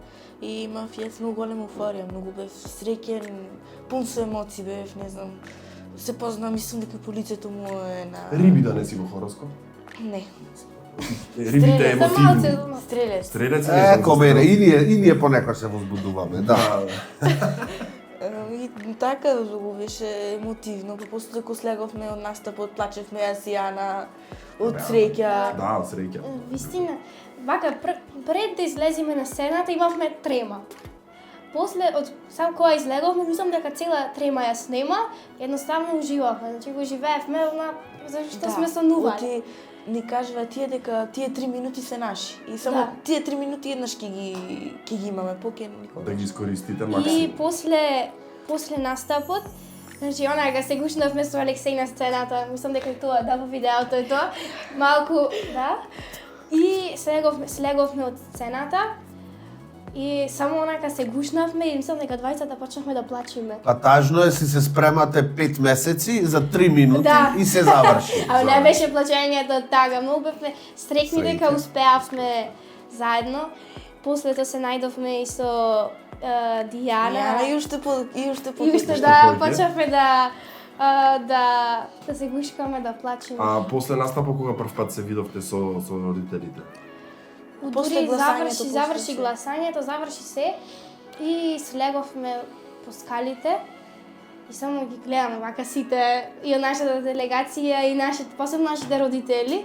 и имав јас многу голема еуфорија, многу бев среќен, пун со емоции бев, не знам. Се познам, мислам дека по лицето му е на... Риби да не си во хороскоп? Не. Рибите За малце, емотивни. Стрелец. Стрелец не знам. Комене, и ние понекогаш се возбудуваме, да. И така го беше емотивно, па после дека слеговме од настапот, плачевме јас и Ана од среќа. Да, од среќа. Вистина, вака, пред да излеземе на сцената имавме трема. После, од сам кога излеговме, мислам дека цела трема ја снема, едноставно уживавме, значи го живеевме, зашто сме сонували. Оти ни кажува тие дека тие 3 минути се наши. И само Да. тие 3 минути еднаш ќе ги имаме, поќе никога. Да ги искористите И максимум. после настапот, значи онака се гушнавме со Алексеј на сцената, мислам дека тоа да во видеото е тоа, малку, да. И слеговме од сцената и само онака се гушнавме и мислам дека двајцата почнавме да плачеме. А тажно е си се спремате 5 месеци за 3 минути Да. и се заврши. А не беше плачењето така, многу бевме среќни дека Среќни. успеавме заедно. После тоа се најдовме и со Дијана. И уште по И уште Уште да повеќе? почнавме да се гушкаме, да плачеме. А после настапот кога прв пат се видовте со родителите? После Дури гласањето, заврши после се. гласањето, заврши се и слеговме по скалите и само ги гледаме вака сите и од нашата делегација и посебно нашите родители.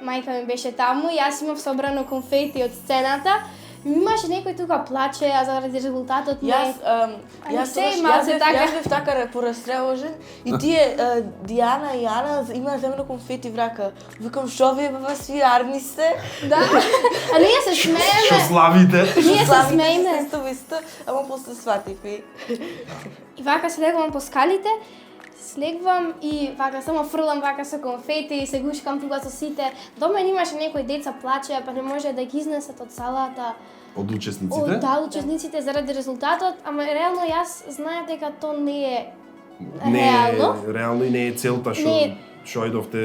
Мајка ми беше таму и јас имав собрано конфети од сцената. Имаше некој тука плаче, а заради резултатот не. Јас се малце така. Јас бев така порастревожен и тие Дијана и Ана имаа земено конфети в рака. Викам што вие вас ви арни сте? Да. А ние се Што смееме. славите? Ние се смееме. Исто, ама после сватив и И вака слегувам по скалите, слегвам и вака само фрлам вака со конфети и се гушкам тука со сите. До мене имаше некои деца плачеа, па не може да ги изнесат од салата. Од учесниците? Да, учесниците заради резултатот, ама реално јас знаев дека тоа не е Не, реално. реално и не е целта што Не е. што идовте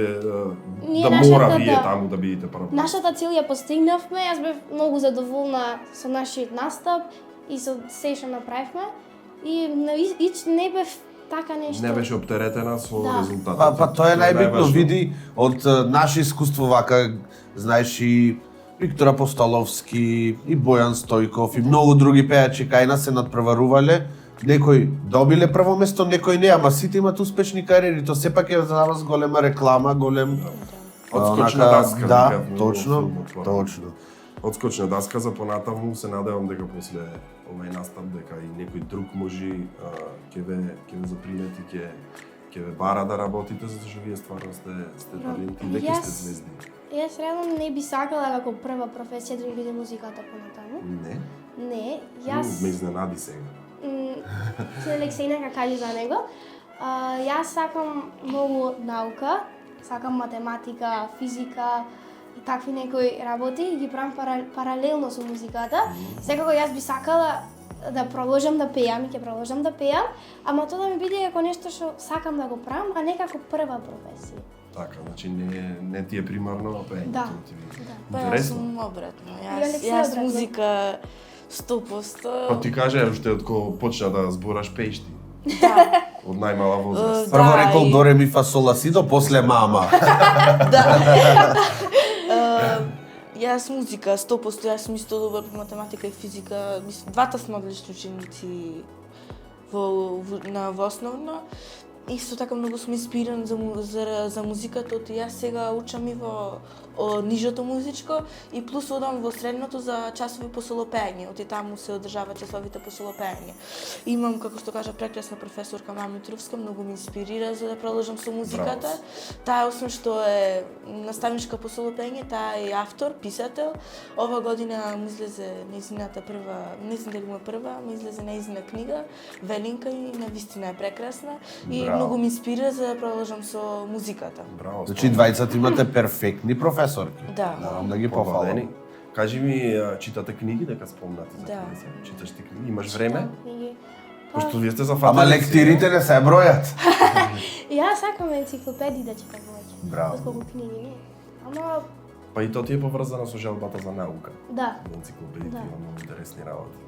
Ние да нашата, мора вие да. таму да бидете прв. Нашата цел ја постигнавме, јас бев многу задоволна со нашиот настап и со се што направивме. И не бев така нешто. Не беше оптеретена со Да. резултатот. Па тоа е најбитно, најважно. види, од наше искуство вака, знаеш и Виктор Апостоловски, и Бојан Стојков, и многу други пејачи кај нас се надпреварувале. Некои добиле прво место, некои не, ама сите имаат успешни кариери, тоа сепак е за нас голема реклама, голем... Одскочна онака, даска, да, викавме во точно, филмот, па. точно. Одскочна даска за понатаму, се надевам дека после овој настап дека и некој друг може ќе ве запримети, ќе ве бара да работите, затоа што вие стварно сте таленти, веќе сте Јас- звезди. Јас реално не би сакала како прва професија да ми биде музиката понатаму. Не? Не, Ме јас изненади сега. со Алексеј нека кажи за него. Јас сакам многу наука, сакам математика, физика и такви некои работи и ги правам паралелно со музиката. Секако јас би сакала да продолжам да пеам и ќе продолжам да пеам, ама тоа да ми биде како нешто што сакам да го правам, а не како прва професија. Така, значи не ти е примарно пеењето. Да. ти ви- Па јас Интересно. сум обратно. И Јас Алексеј јас обратно. музика 100%. Па ти каже уште од кога почна да збораш пееш ти, Да. од најмала возраст. Прво Да, рекол и- до ре ми фа сол ла си до, после мама. Јас музика 100%, јас сум исто добар по математика и физика. Двата сме одлични ученици на основно. Исто така многу сум инспириран за музиката, и јас сега учам и во нижото музичко и плюс одам во средното за часови по солопење. Оти таму се одржава часовите по солопење. Имам, како што кажа, прекрасна професорка Мама Митровска, многу ме инспирира за да продолжам со музиката. Таа освен што е наставничка по солопење, таа е автор, писател. Ова година му излезе нејзината прва, не знам дали му е прва, му излезе нејзина книга, Велинка и навистина е прекрасна и многу ме инспирира за да продолжам со музиката. Браво. Значи двајцата имате перфектни професорки. Да. Морам да ги Побладени. пофалам. Кажи ми, читате книги дека спомнате за Да. книги? Читаш ти книги? Имаш време? Книги. Пошто вие сте зафатени. Ама лектирите не се бројат. Јас сакам енциклопедии да читам повеќе. Браво. Отколку книги, не. Ама, Па и тоа ти е поврзано со желбата за наука. да. Енциклопедиите Да. има многу интересни работи.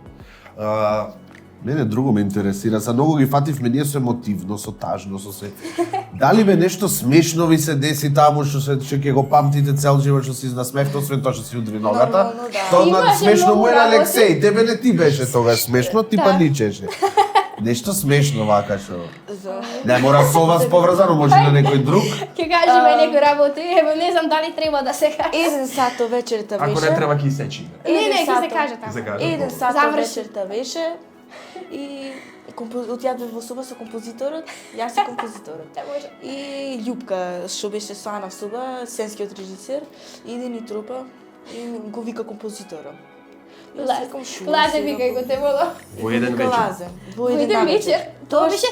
Мене друго ме интересира, за многу ги фативме ние со емотивно, со тажно, со се. Дали бе нешто смешно ви се деси таму што ќе го памтите цел живот што си насмевте, освен тоа што си удри ногата? Нормално, да. Тоа Имаше смешно многу му е работи. Алексеј, тебе не ти беше тогаш смешно, ти па Да. ничеше. Нешто смешно вака што. За... Не мора со вас поврзано, може на некој друг. Ќе кажеме некои работи, ево не знам дали треба да се каже. 1 сат вечерта Ако беше. не треба ќе сечиме. Не, ќе се сато- каже таму. Се каже. 1 сат Заврши. вечерта беше и отјадов во соба со композиторот, јас и композиторот. Да може. И Љупка, што беше со Ана в соба, сценскиот режисер, иде ни трупа и го вика композиторот. Лазе викај го те молам. Во еден вечер. Лазе. Во Во еден вечер. Тоа Тоа беше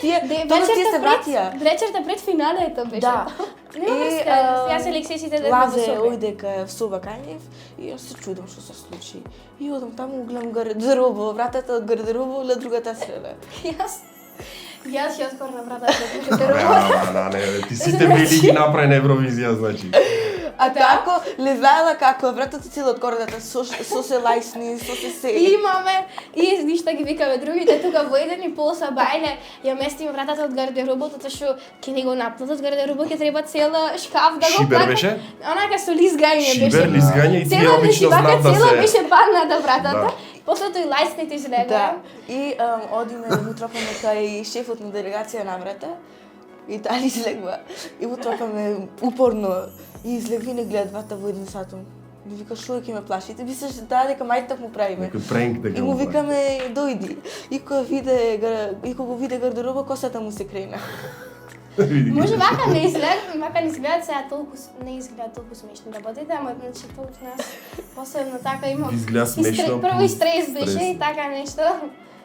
тогаш тие се вратија. Вечерта пред финалето беше. Да. Нема врска. Јас и Алексеј сите да Лазе соби. ојде кај в соба кај нив и јас се чудам што се случи. И одам таму, гледам гардеробо, во вратата од гардеробо на другата страна. Јас ќе отворам вратата од гардеробот. Не, ти сите били ги направи на Евровизија, значи. А тако, не знаела како е вратата цела од гордата, со се лајсни, со се Имаме и ништа ги викаме другите тука во еден и пол сабајле ја местиме вратата од гардеробот, затоа што ќе ни го наплатат гардеробот, ќе треба цела шкаф да го Шибер пратат. беше? Онака со лизгање Шибер, беше. лизгање и тие Цела беше обично вака, знаат да цела се... беше падната вратата. Да. После тој лајсните излега. Да. И одиме да му тропаме кај шефот на делегација на врата. И дали излегва. И му тропаме упорно. И излегва и не гледа двата во 1 сат. Ми вика, шо ќе ме плашите? Мислиш дека мајтак му правиме. Некој пренк дека И му викаме, дојди. И кога го виде гардероба, косата му се крена. Може вака не изгледат сега толку не изгледат толку смешни работите, ама значи толку нас посебно така има. Изгледа смешно, Прво и плюс стрес беше стрес. и така нешто.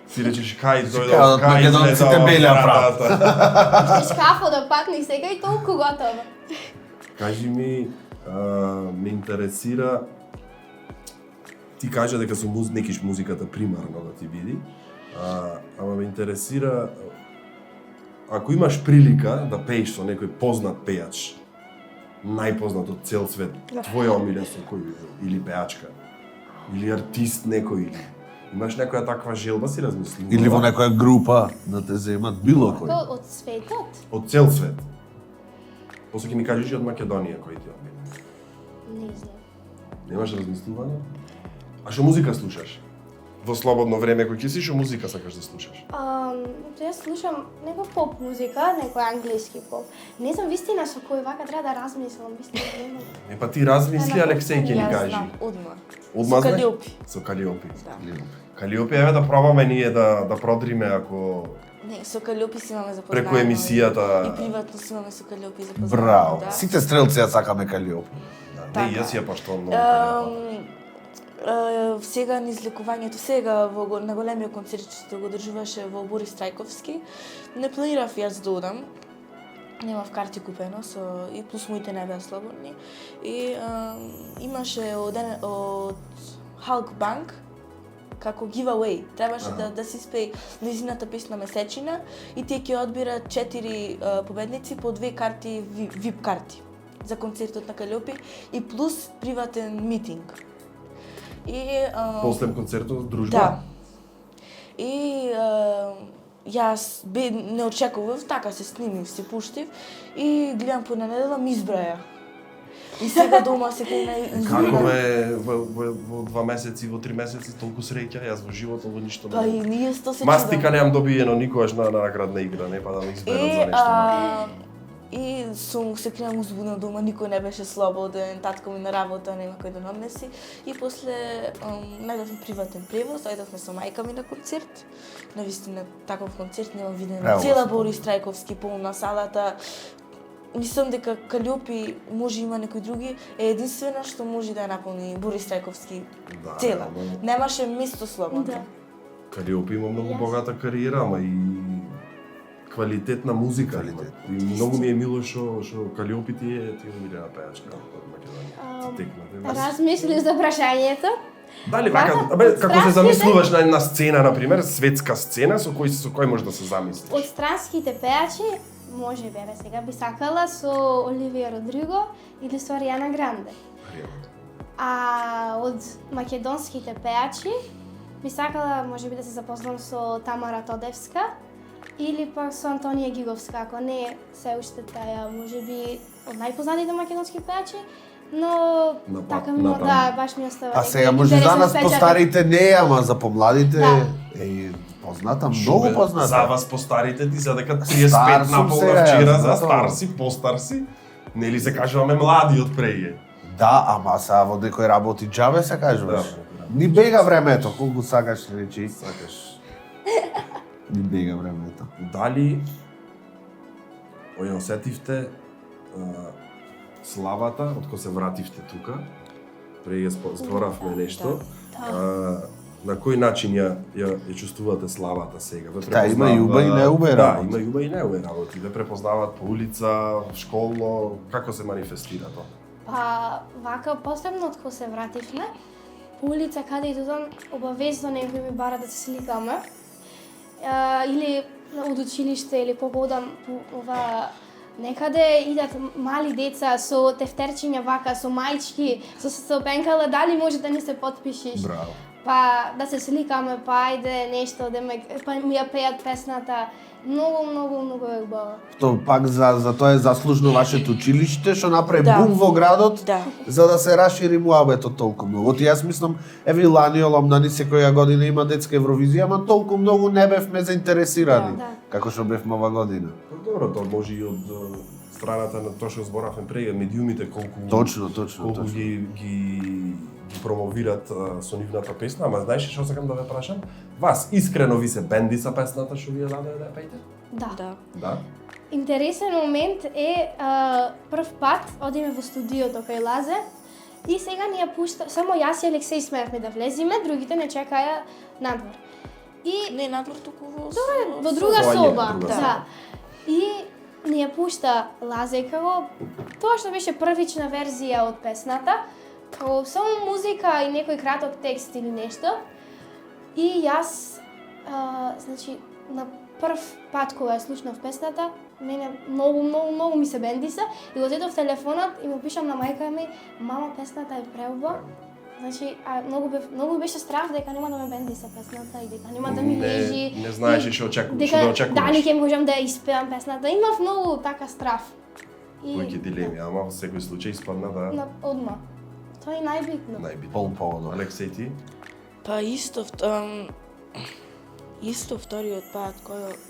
Си речеш кај Кај дојдов, од кај македонците излеза белја од прат. вратата. Шкафот да патне и сега и толку готово. Кажи ми, ме интересира, ти кажа дека со некиш музиката примарно да ти биде, ама ме интересира, ако имаш прилика да пееш со некој познат пејач, најпознат од цел свет, твоја омилен со кој или пеачка, или артист некој, или имаш некоја таква желба си размислувала? Или во некоја група да те земат било кој. Тоа од светот? Од цел свет. После ќе ми кажеш и од Македонија кој ти е омилен. Не знам. Немаш размислување? А што музика слушаш? Во слободно време кој ќе си, што музика сакаш да слушаш? Јас слушам некоја поп музика, некој англиски поп. Не знам вистина со кој вака треба да размислам, вистина немам. Не па ти размисли, Алексеј ќе ни Јас кажи. знам, одма. Одма Со знаеш? Калиопи. Со Калиопи. Да. Калиопи, еве да пробаме ние да продриме ако Не, со Калиопи си имаме запознавање. преку емисијата. И приватно си имаме со Калиопи запознавање. Браво. Да. Сите стрелци ја сакаме Калиопи. Не, јас ја паштувам многу Калиопи. Сега низ лекувањето, сега на големиот концерт што го држуваше во Борис Трајковски, не планирав јас да одам. Немав карти купено и плюс моите не беа слободни. И имаше од Халк Банк како giveaway. Требаше да се испее нејзината песна Месечина и тие ќе одбират 4 победници по 2 карти VIP карти за концертот на Калиопи и плюс приватен митинг. И После концертот дружба. да. И јас не очекував, така се снимив, се пуштив и гледам по недела ми избраја. И сега дома се крена Како бе во 2 месеци, во 3 месеци толку среќа, јас во животот во ништо Па и не. ние сто се Мастика чудам. немам добиено никогаш на наградна игра, не па да ме изберат за нешто. И се кренам узбудна дома, никој не беше слободен, татко ми на работа, нема кој да наднеси. И после најдовме приватен превоз, дојдовме со мајка ми на концерт. Навистина, таков концерт нема виден. Цела Борис Трајковски полна салата. Мислам дека Калиопи може има некои други, е единствена што може да ја наполни Борис Трајковски цела. Немаше место слободно. Да. Калиопи има многу богата кариера, ама и квалитетна музика има. И многу ми е мило што Калиопи ти е умилена пејачка од Македонија. Текна. Размислив за прашањето. Дали вака, како се замислуваш на една сцена, на пример, светска сцена со кој можеш да се замислиш? Од странските пејачи, може би сега би сакала со Оливија Родриго или со Аријана Гранде. А од македонските пејачи би сакала можеби да се запознам со Тамара Тодевска или пак со Антонија Гиговска, ако не се уште таја, можеби од најпознатите македонски пејачи, но така ми да, баш ми остава. А сега може за нас постарите не, ама за помладите е позната, многу позната. За вас постарите ти се дека 35 наполна вчера, за стар си, постар си, нели се кажуваме млади од преје. Да, ама сега во некој работи џабе се кажуваш. Ни бега времето, колку сакаш речи. Сакаш. Ни бега времето. Дали осетивте славата од кога се вративте тука? Преј зборавме нешто. На кој начин ја чувствувате славата сега? Да, има и уба и неуба работи. Да, има и уба и неуба работи. Ве препознаваат по улица, школно, како се манифестира тоа? Па, вака, последно од кога се вративме, по улица каде идам, обавезно некој ми бара да се сликаме. Или од училиште, или кога одам ова некаде идат мали деца со тефтерчиња вака, со мајчки, со пенкала, дали може да ни се потпишиш? Браво. Па да се сликаме, па ајде нешто, па ми ја пеат песната. Многу е убаво. То пак за тоа е заслужно вашето училиште што направи бум во градот, за да се расшири муабетот толку многу. Ти јас мислам, еве лани Ломдани секоја година има детска Евровизија, ама толку многу не бевме заинтересирани, како што бевме ова година. Добро, тоа може и од страната на тоа што зборавме прега, медиумите колку Точно. ги промовират со нивната песна, ама знаеш што сакам да ве прашам? Вас искрено ви се бенди са песната што ви ја даде да пеете? Да. Интересен момент е прв пат одиме во студиото кај Лазе и сега ни ја пушта, само јас и Алексеј смеевме да влеземе, другите не чекаја надвор. И не надвор туку во друга соба. Да. И ни ја пушта Лазе како тоа што беше првична верзија од песната, како само музика и некој краток текст или нешто. И јас, значи, на прв пат кога ја слушнав песната, мене многу ми се бендиса и го зедов телефонот и му пишам на мајка ми, мама, песната е преубава. Значи, многу беше страх дека нема да ме бендиса песната и дека нема да ми лежи. Не знаеше што да очекуваш. Дали ќе можам да испеам песната. Имав многу така страв. Кој ќе дилеми, ама во секој случај испадна да... Одма. Тоа е најбитно. Пол поводно. Алексеј ти? Па исто вториот пат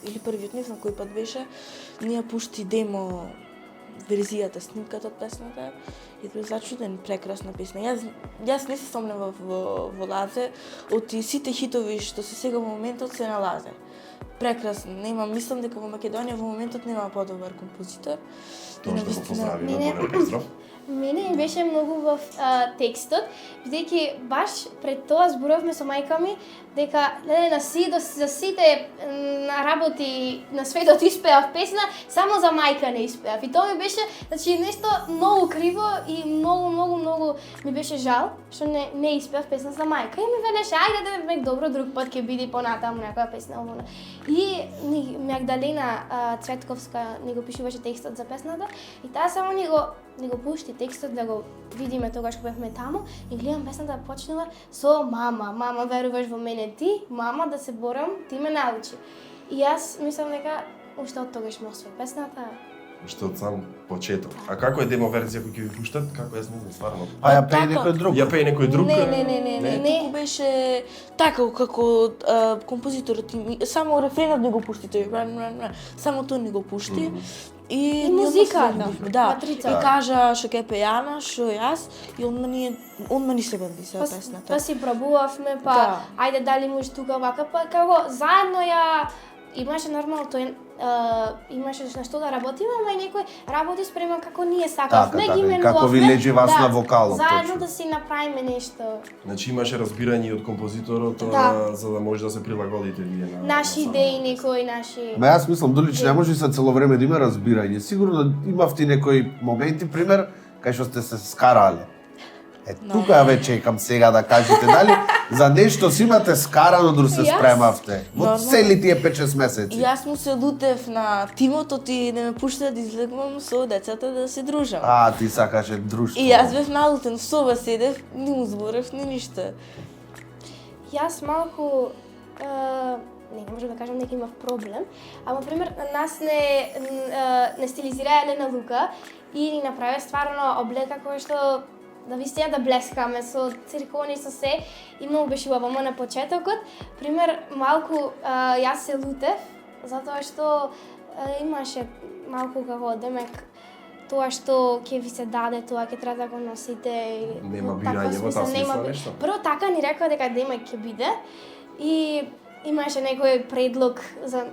или првиот, не знам кој пат беше, ние пушти демо верзијата, снимката од песната и тоа зачуден, прекрасна песна. Јас не се сомнев во Лазе, од сите хитови што се сега во моментот се на Лазе. Прекрасно, мислам дека во Македонија во моментот нема подобар композитор. Тоа што го поздравиме, голем поздрав. Мене ми беше многу во текстот, бидејќи баш пред тоа зборавме со мајка ми дека за сите работи на светот испеав песна, само за мајка не испеав. И тоа ми беше, значи, нешто многу криво и многу ми беше жал што не испеав песна за мајка. И ми велеше, ајде да ме добро друг пат ќе биде понатаму некоја песна овона. И Магдалена Цветковска ни го пишуваше текстот за песната и таа само ни го пушти текстот да го видиме тогаш кога бевме таму и гледам песната почнува со мама, веруваш во мене ти, мама да се борам, ти ме научи. И јас мислам дека уште од тогаш ме освои песната уште од сам почеток. А како е демо верзија кој ќе ви пуштат? Како јас не знам стварно. А ја пее Така. некој друг. Ја пее некој друг? Не. Туку беше така како композиторот ми- само рефренот не го пушти тој. Само тој не го пушти. И музика, да. матрица. И кажа што ќе пее Ана, што јас и он ни се бенди се песната. Па си пробувавме, па Да. ајде дали може тука вака, па како заедно ја имаше нормално тој имаше на што да работиме, ама и некој работи спрема како ние сакавме, Така, ги така, и именувавме. како ви лежи вас на вокалот, Заедно точно. да си направиме нешто. Значи имаше разбирање и од композиторот, Да. за да може да се прилагодите вие на Наши на идеи, некои наши... Ма јас мислам дали че не може се цело време да има разбирање. Сигурно имавте некои моменти, пример, кај што сте се скарале. Тука ја ве чекам сега да кажете дали за нешто си имате скарано дори се Јас? спремавте. Во Нормално. цели тие 5-6 месеци. Јас му се лутев на тимото и не ме пушта да излегувам со децата да се дружам. А, ти сакаше друштво. И јас бев налутен, в соба седев, не му зборев ни ништа. Јас малку не можам да кажам дека имав проблем, ама пример нас не стилизира Елена Лука и ни направи стварно облека која што да вистина да блескаме со циркони со се и многу беше убаво на почетокот. Пример малку јас се лутев затоа што имаше малку како демек тоа што ќе ви се даде, тоа ќе треба да го носите или Нема во таква бирање во таа смисла, смисла нешто? Прво така ни рекоа дека демек ќе биде и имаше некој предлог за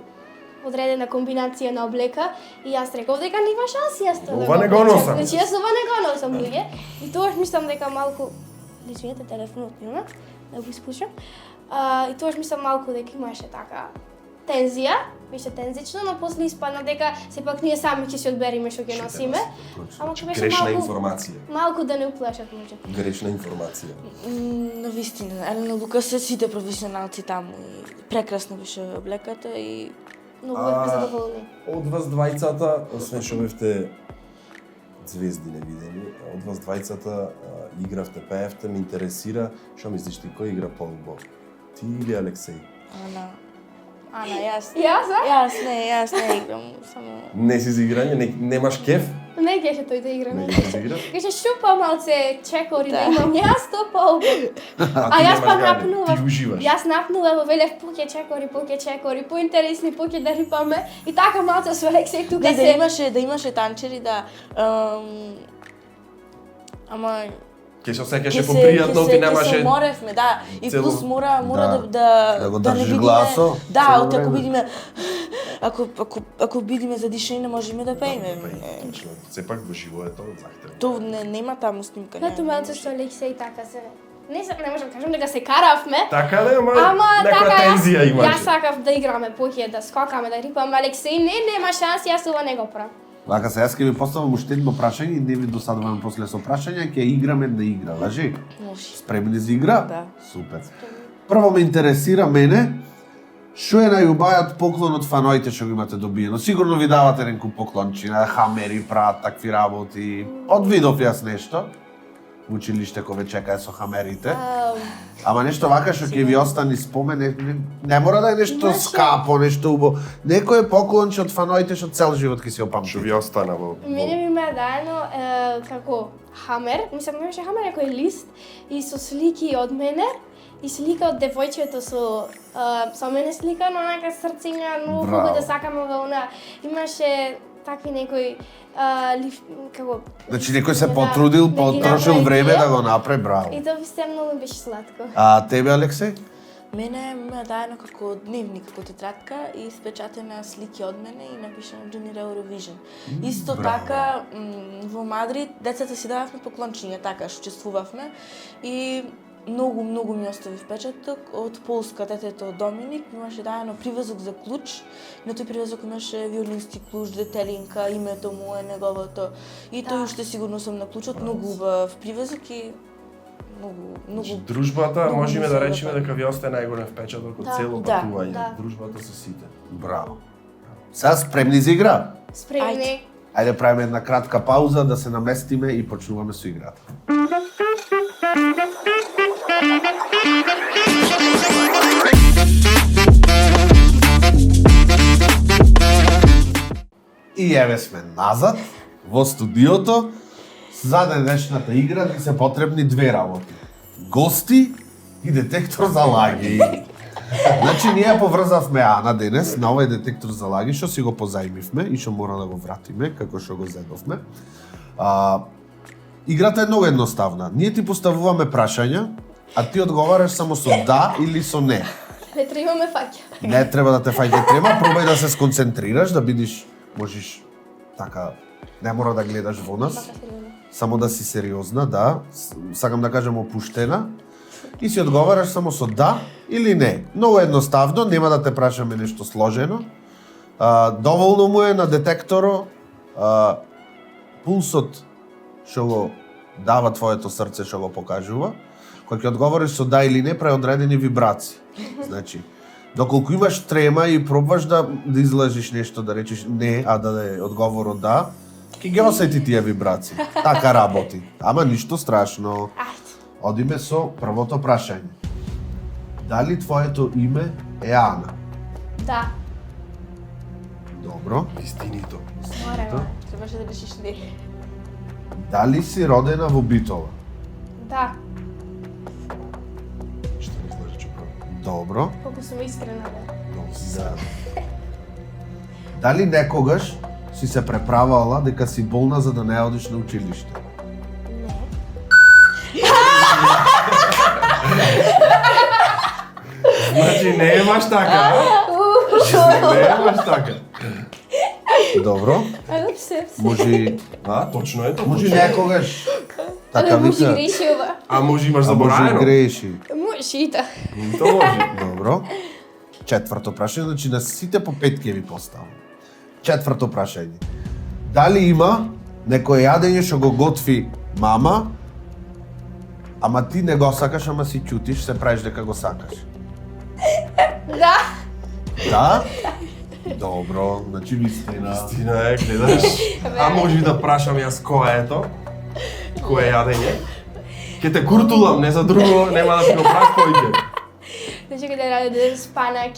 одредена комбинација на облека и јас реков дека нема шанси јас тоа Ова не го носам. Значи јас ова не го носам луѓе и тогаш мислам дека малку извинете телефонот нема да го испушам. И тогаш мислам малку дека имаше така тензија, беше тензично, но после испадна дека сепак ние сами ќе се одбериме што ќе носиме. Ама ќе беше Грешна малку информација. малку да не уплашат може. Грешна информација. На вистина, Елена Лука се сите професионалци таму и прекрасно беше облеката и Многу бевме задоволни. Од вас двајцата, освен што бевте звезди невидени, од вас двајцата игравте, пеевте, ме интересира, што мислиш ти, кој игра по-убаво? Ти или Алексеј? Ана, јас Јас, не играм, само... Не си за играње, немаш кеф? Не кеше тој да игра. Не ќе игра? Кеше шупа малце чекори да имам јас то по-убаво. А јас ти па немаш гање, напнував. ти уживаш. Јас напнував, велев поќе чекори, поинтересни, поќе да рипаме. И така малце со Алексеј тука Не, се... да имаше танчери, да... Ама... Ќе се осеќаше попријатно, ти Ќе немаше... се уморевме, да. И цело- плюс мора Да го да не држиш бидиме... гласо Да, цело от ако време. бидиме... Ако бидиме задишени, не можеме да пееме. Точно, сепак во живо е тоа захтевно. То нема таму снимка. Като не малце може. со Алексеј така се... Не можам да кажам дека се каравме, Така да, ама некоја така тензија јас имаше. сакав да играме поќе, да скокаме, да рипаме. Алексеј нема шанси, јас ова не го правам. Вака се, јас ќе ви поставам уште едно прашање и не ви досадувам после со прашања, ќе играме да игра, лажи? Може. Спремни за игра? Да. Супер. Прво ме интересира мене, што е најубавиот поклон од фаноите што го имате добиено? Сигурно ви давате некој поклончина, хамери, прават такви работи. Одвидов јас нешто. Во училиште кога ве чекае со хамерите. Ама нешто вака што ќе ви остани спомен, не мора да е нешто Имаше- скапо, нешто убаво. Некој поклонче од фаноите што цел живот ќе се Што опамти. ви остана во... Мене ми ме даено како хамер, мислам не беше хамер, некој лист и со слики од мене и слика од девојчето со мене сликано, онака срциња, многу Браво. да сакаме во она. Имаше такви некои како Значи некој се Да, потрудил, да ги потрошил направи време тие. да го направи, браво. и тоа висте многу беше сладко. А тебе, Алексеј? Мене ме даено како дневник, како тетрадка и испечатена слики од мене и напишано Junior Eurovision. Исто браво. така во Мадрид децата си дававме поклончиња, така што чествувавме и многу ми остави впечаток од Полска детето Доминик имаше даено привезок за клуч. На тој привезок имаше виолински клуч, детелинка, името му е неговото. И тој уште сигурно сум на клучот, многу убав привезок и многу Дружбата, многу можеме ми да се речеме допаѓа. дека ви остане најголем впечаток од Да, цело да, патување. да. Дружбата со сите. Браво. Сега спремни за игра? Спремни. Ајде правиме една кратка пауза да се наместиме и почнуваме со играта. И еве сме назад во студиото. За денешната игра ни се потребни две работи. Гости и детектор за лаги. Значи ние поврзавме Ана денес на овој детектор за лаги што си го позајмивме и што мора да го вратиме како што го зедовме. Играта е многу едноставна. Ние ти поставуваме прашања, а ти одговараш само со да или со не. Не требаме фаќа. Не треба да те фаќа трема, пробај да се сконцентрираш, да бидиш, можеш така, не мора да гледаш во нас, само да си сериозна, да, сакам да кажем опуштена, и си одговараш само со да или не. Многу едноставно, нема да те прашаме нешто сложено. Доволно му е на детекторо пулсот што го дава твоето срце, што го покажува. Кога ќе одговориш со да или не, прави одредени вибрации. Значи, доколку имаш трема и пробваш да излажиш нешто, да речеш не, а да е одговорот да, ќе ги осети тие вибрации. Така работи. Ама ништо страшно. Одиме со првото прашање. Дали твоето име е Ана? Да. Добро. Вистинито. Мора. Требаше да решиш не. Дали си родена во Битола? Да. Што не знаеш че прави? Добро. Колку сум искрена, да. Да. Дали некогаш си се преправала дека си болна за да не одиш на училиште? Значи не е баш така. Не е баш така. Добро. Ало, се. Може, Точно е тоа. може некогаш така Але може вика. грешила. А може имаш А може заборавено? греши. Може и да. Тоа може. Добро. Четврто прашање, значи на сите по 5 ќе ви поставам. Четврто прашање. Дали има некој јадење што го готви мама, ама ти не го сакаш, ама си ќутиш, се правиш дека го сакаш? Да. Да? Добро, значи вистина. Истина е, гледаш. А може да прашам јас кој е тоа? Кој е јадење? Ке те куртулам, не за друго, нема да ти го праш кој ќе. Значи каде раде спанак,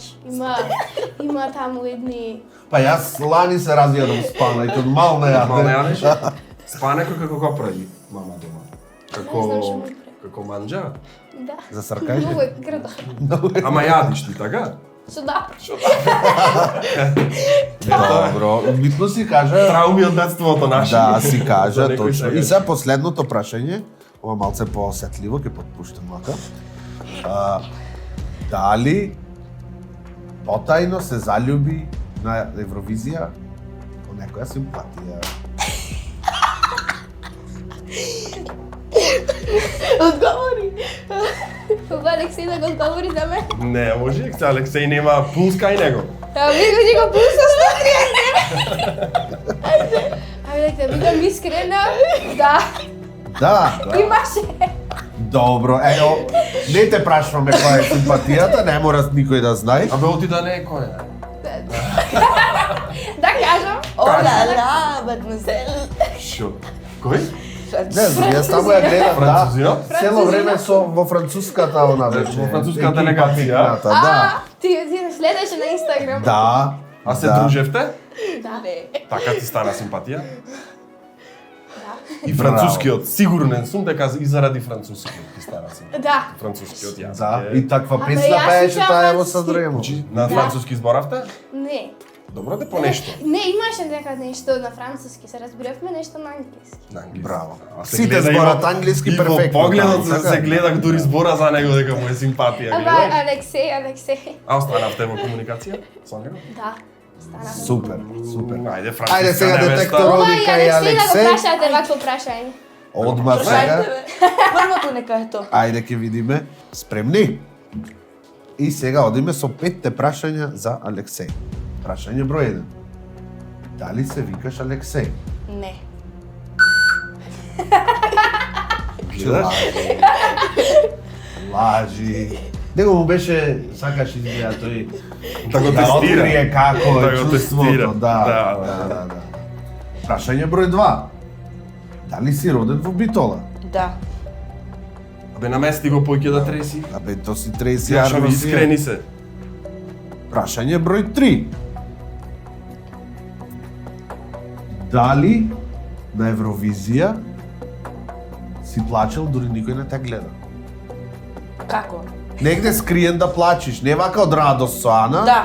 има таму едни... Па јас лани се разјадам спанак, од мал не Мал не јадам. јадеш? Спанеко како го прави мама дома? Не знам што му прави. Како манџа? Да. За саркајде? Многу е грдо. Ама јадиш ти, така? Што да. Добро, битно си кажа. Трауми од детството наше. Да, си кажа, За некој точно. сега. И за последното прашање, ова малце поосетливо, ќе подпуштам мака. Дали потајно се залюби на Евровизија по некоја симпатија? Одговори. Кога Алексей да го одговори за мен? Не, може, Алексеј нема пулс кај него. А ви го пуста Абе, да бидам искрена, да, Да, имаше. добро. Ево, не те прашуваме која е симпатијата, не мора никој да знае. Абе, оти да не е кој е. Да кажам. Ола, мадмузел. Шо? Кој? Не знам, јас само ја гледам, Французија? да. Цело време со во француската она беше. Во француската екипа делегација? пикната, Да. Ти следеше на Инстаграм. Да. А се да. дружевте? Да. Така ти стана симпатија? И Браво. францускиот, сигурен сум дека и заради францускиот ти стана симпатија. Да. Францускиот јазик. Да, е- и таква Ама песна јас пееше слушам таа во француски. Сандремо. Значи, на француски зборавте? Не. Добро да по нешто. Не, имаше дека нешто на француски, се разбиравме нешто на англиски. На англиски. Браво. А се Сите гледа зборат и во- англиски и во перфектно, погледот така. се гледах дури збора за него дека му е симпатија. Ама гледаш? Алексей. А останавте во комуникација со него? Да. Стана. Супер, супер. Ајде, француска Ајде сега невеста. детектор. Ова Роди и кај Алексей да го Алексей. прашате вакво прашање. Одма сега. Прашајте ме. Првото нека е тоа. Ајде ќе видиме. Спремни? И сега одиме со 5 прашања за Алексей. Прашање број 1. Дали се викаш Алексей? Не. Гледаш? Лажи. Него му беше, сакаш изгледа тој Да го да тестира. открие како Да е го чувството. тестира. Да. Прашање број 2. Дали си роден во Битола? Да. Абе, намести го поќе да треси. Абе, то си 30 Ја што ви јарно искрени се. Прашање број 3. Дали на Евровизија си плачел дури никој не те гледа? Како? Негде скриен да плачеш, не вака од радост со Ана, Да.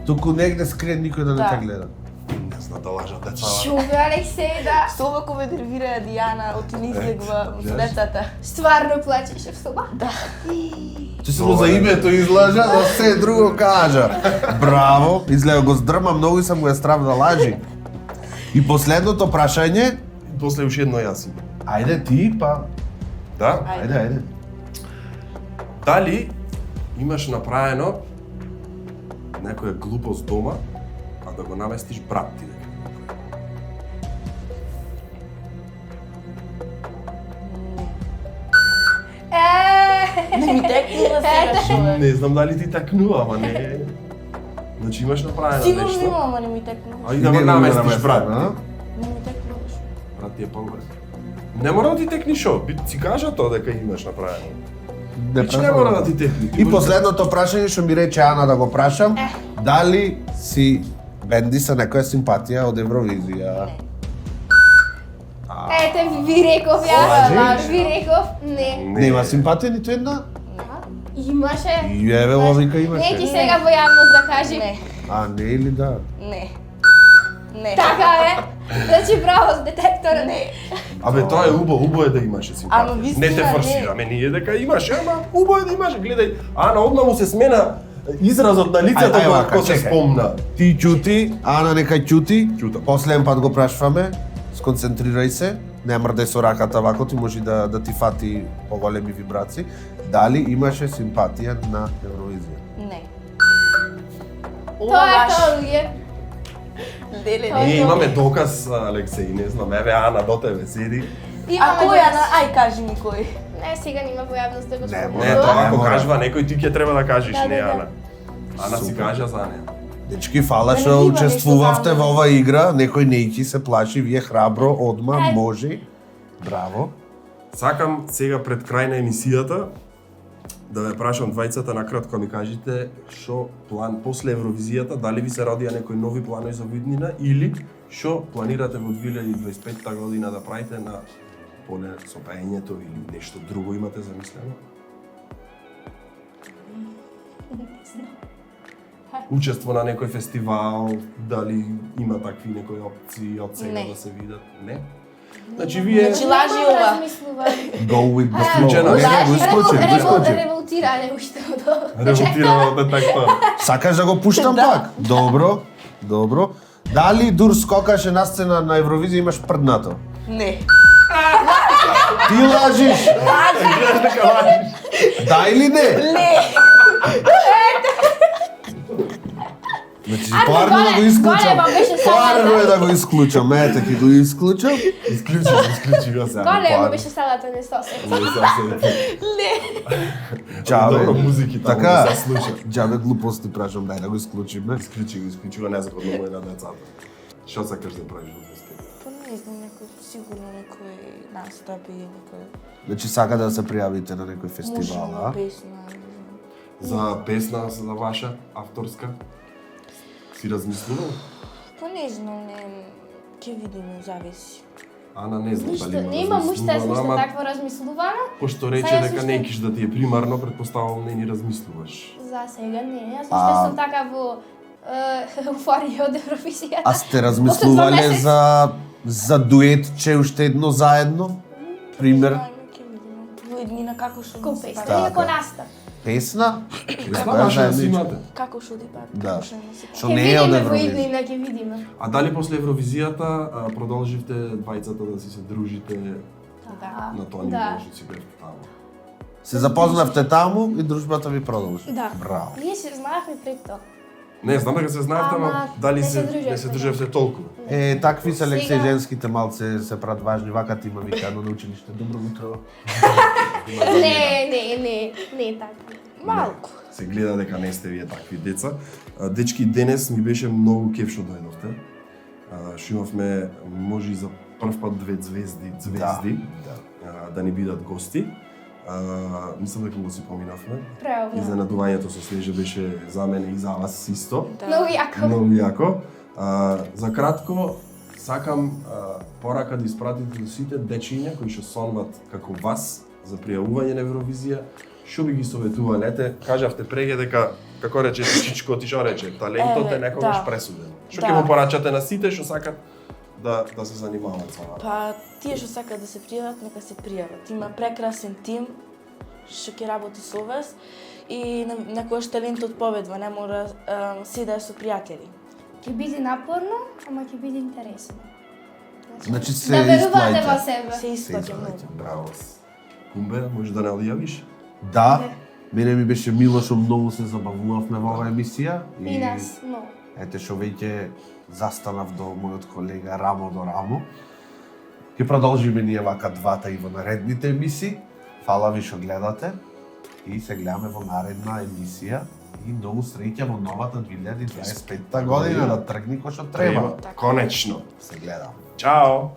туку негде скриен никој да не Да. те гледа. Не знам да лажат деца. Шуга, Алексеј, да. Слобоко ме нервира Дијана од излегва со гледаш? децата. Стварно плачеше в соба. Да. Ти само за името излажа, а се друго кажа. Браво, изгледа го здрма многу и сам го е страв да лажи. И последното прашање, После уште едно јас имам. ајде ти, па, Да? ајде. Дали имаш направено некоја глупост дома, а да го наместиш брат ти дека? Не ми текнува сега шо е. Не знам дали ти такнува, ама не. Значи имаш направено Сигурно нешто. има, ама не ми текнува. А и да го наместиш брат ти. Не ми текнува шо. Брат ти е по-добре. Не мора да ти текни шо, си кажа тоа дека имаш направено. Значи не мора да ти текни. Ти И можеш да- последното прашање што ми рече Ана да го прашам, дали си бенди со некоја симпатија од Евровизија? Ете, ви реков јас. Ви реков, не. Нема симпатија ниту една? Имаше. И еве логика Не имаше. ќе сега во јавност да кажи. Не. А не или да? Не. Не. Така е. Значи браво с детекторот. Не. Абе тоа е убаво е да имаше Ама симпатија. вистина, Не те не. форсираме ние дека имаше, ама убаво е да имаше. Гледај, Ана одма му се смена изразот на лицето Ај, вака, кога се чекај. спомна. Ти ќути, Ана нека ќути. Ќутам. Последен пат го прашваме. Сконцентрирај се. Не мрдај со раката вако, ти може да ти фати поголеми вибрации. Дали имаше симпатија на Евровизија? Не. Тоа е тоа, луѓе. Леле, Тоа е не. Ние имаме доказ, Алексеј, не знам, еве Ана до тебе седи. А Имаме кој доказ. Ана? Ај кажи ми кој. Не, сега нема во јавност да го Не, спомнам. Не, Да, тоа ако мора. кажува некој ти ќе треба да кажеш, Да, не да, да. Ана. Ана си Супер. кажа за неа. Дечки, фала Да не што има учествувавте нешто во ова игра, некој нејки се плаши, вие храбро, одма, Ај. може. Браво. Сакам сега пред крај на емисијата да ве прашам двајцата накратко ми кажете што план после Евровизијата, дали ви се родија некои нови планови за виднина или што планирате во 2025 година да правите на поле со пеењето или нешто друго имате замислено? Учество на некој фестивал, дали има такви некои опции од сега Не. да се видат? Не. Значи вие Значи лажи ова. Go with the flow. Исклучено. Не, не, го исклучив, го исклучив. Револтиране уште од револтирано детектор. Сакаш да го пуштам Да. пак? Добро, добро. Дали дур скокаше на сцена на Евровизија имаш прднато? Не. Ти лажиш! Гледаш дека лажиш. Да или не? Не. Значи, парно да го исклучам. голема беше само Парно е да- да го исклучам. Ете, ќе го исклучам. Исклучи го сега. Големо Парно. беше салата не сосед. Джабе. Добро музики таму Така. да се слуша. Джабе глупости прашам, дај да го исклучиме. Исклучи го незаконно му е на децата. Што сакаш да правиш во Бескет? Па не знам, некој, сигурно некој настапи, некој... Значи сака да се пријавите на некој Може фестивал, на а? песна, не знам. За песна за ваша авторска? Си размислувал? Па не знам, не... Ќе видиме, зависи. Ана не знам Ништо, дали не имам уште размислувала, ама такво размислувано. Пошто рече Сега дека суште- не киш да ти е примарно, предпоставувам не ни размислуваш. За сега не, јас уште А- сум така во еуфорија од Евровизијата. А сте После 2 размислувале месеци. за дуетче уште едно заедно? Пример, Ајме, ќе видиме. Во еднина како што Кон ми се песна, пада. или кон настап. песна? Песна ваша да си имате. Како што ти пада, Да. како што ми се пада. Што Ќе не е од видиме во Евровизија. иднина, ќе видиме. А дали после Евровизијата продолживте двајцата да си се дружите Да. на тоа ниво Да. што си бевте таму? Се запознавте таму и дружбата ви продолжи. Да. Браво. Ние се знаевме пред тоа. Не, знам дека се знаевте, ама Ама дали не се се дружевте, не се дружевте толку. Такви се лекции Сега- женските малце се прат важни, вака ти има викано на училиште. Добро утро. Не така. Малку. Се гледа дека не сте вие такви деца. Дечки, денес ми беше многу кеф што дојдовте. Што имавме може и за прв пат две звезди да ни бидат гости. Мислам дека го си поминавме. Право. Изненадувањето со Снежа беше за мене и за вас исто. Многу јако. Многу јако. За кратко, сакам порака да испратите до сите дечиња кои што сонват како вас за пријавување на Евровизија. Што би ги советувале? Ете, кажавте преге дека, како рече Чичко, ти што рече, талентот е некогаш да. пресуден. Што Да. ќе го порачате на сите што сакат да се занимаваат со ова? Па тие што сакаат да се пријават, нека се пријават. Има прекрасен тим што ќе работи со вас и некогаш талентот победва, не мора си да е со пријатели. Ќе биде напорно, ама ќе биде интересно. Значи се Да верувате во исплаќа. себе. Се исплаќа многу. Браво. Кумбе, може да не одјавиш? Да, мене ми беше мило што многу се забавувавме во оваа емисија. И нас, но. Ете што веќе застанав до мојот колега рамо до рамо. Ќе продолжиме ние вака двата и во наредните емисии. Фала ви што гледате и се гледаме во наредна емисија. И многу среќа во новата 2025 година да тргни кој што треба. Конечно. Се гледаме. Чао!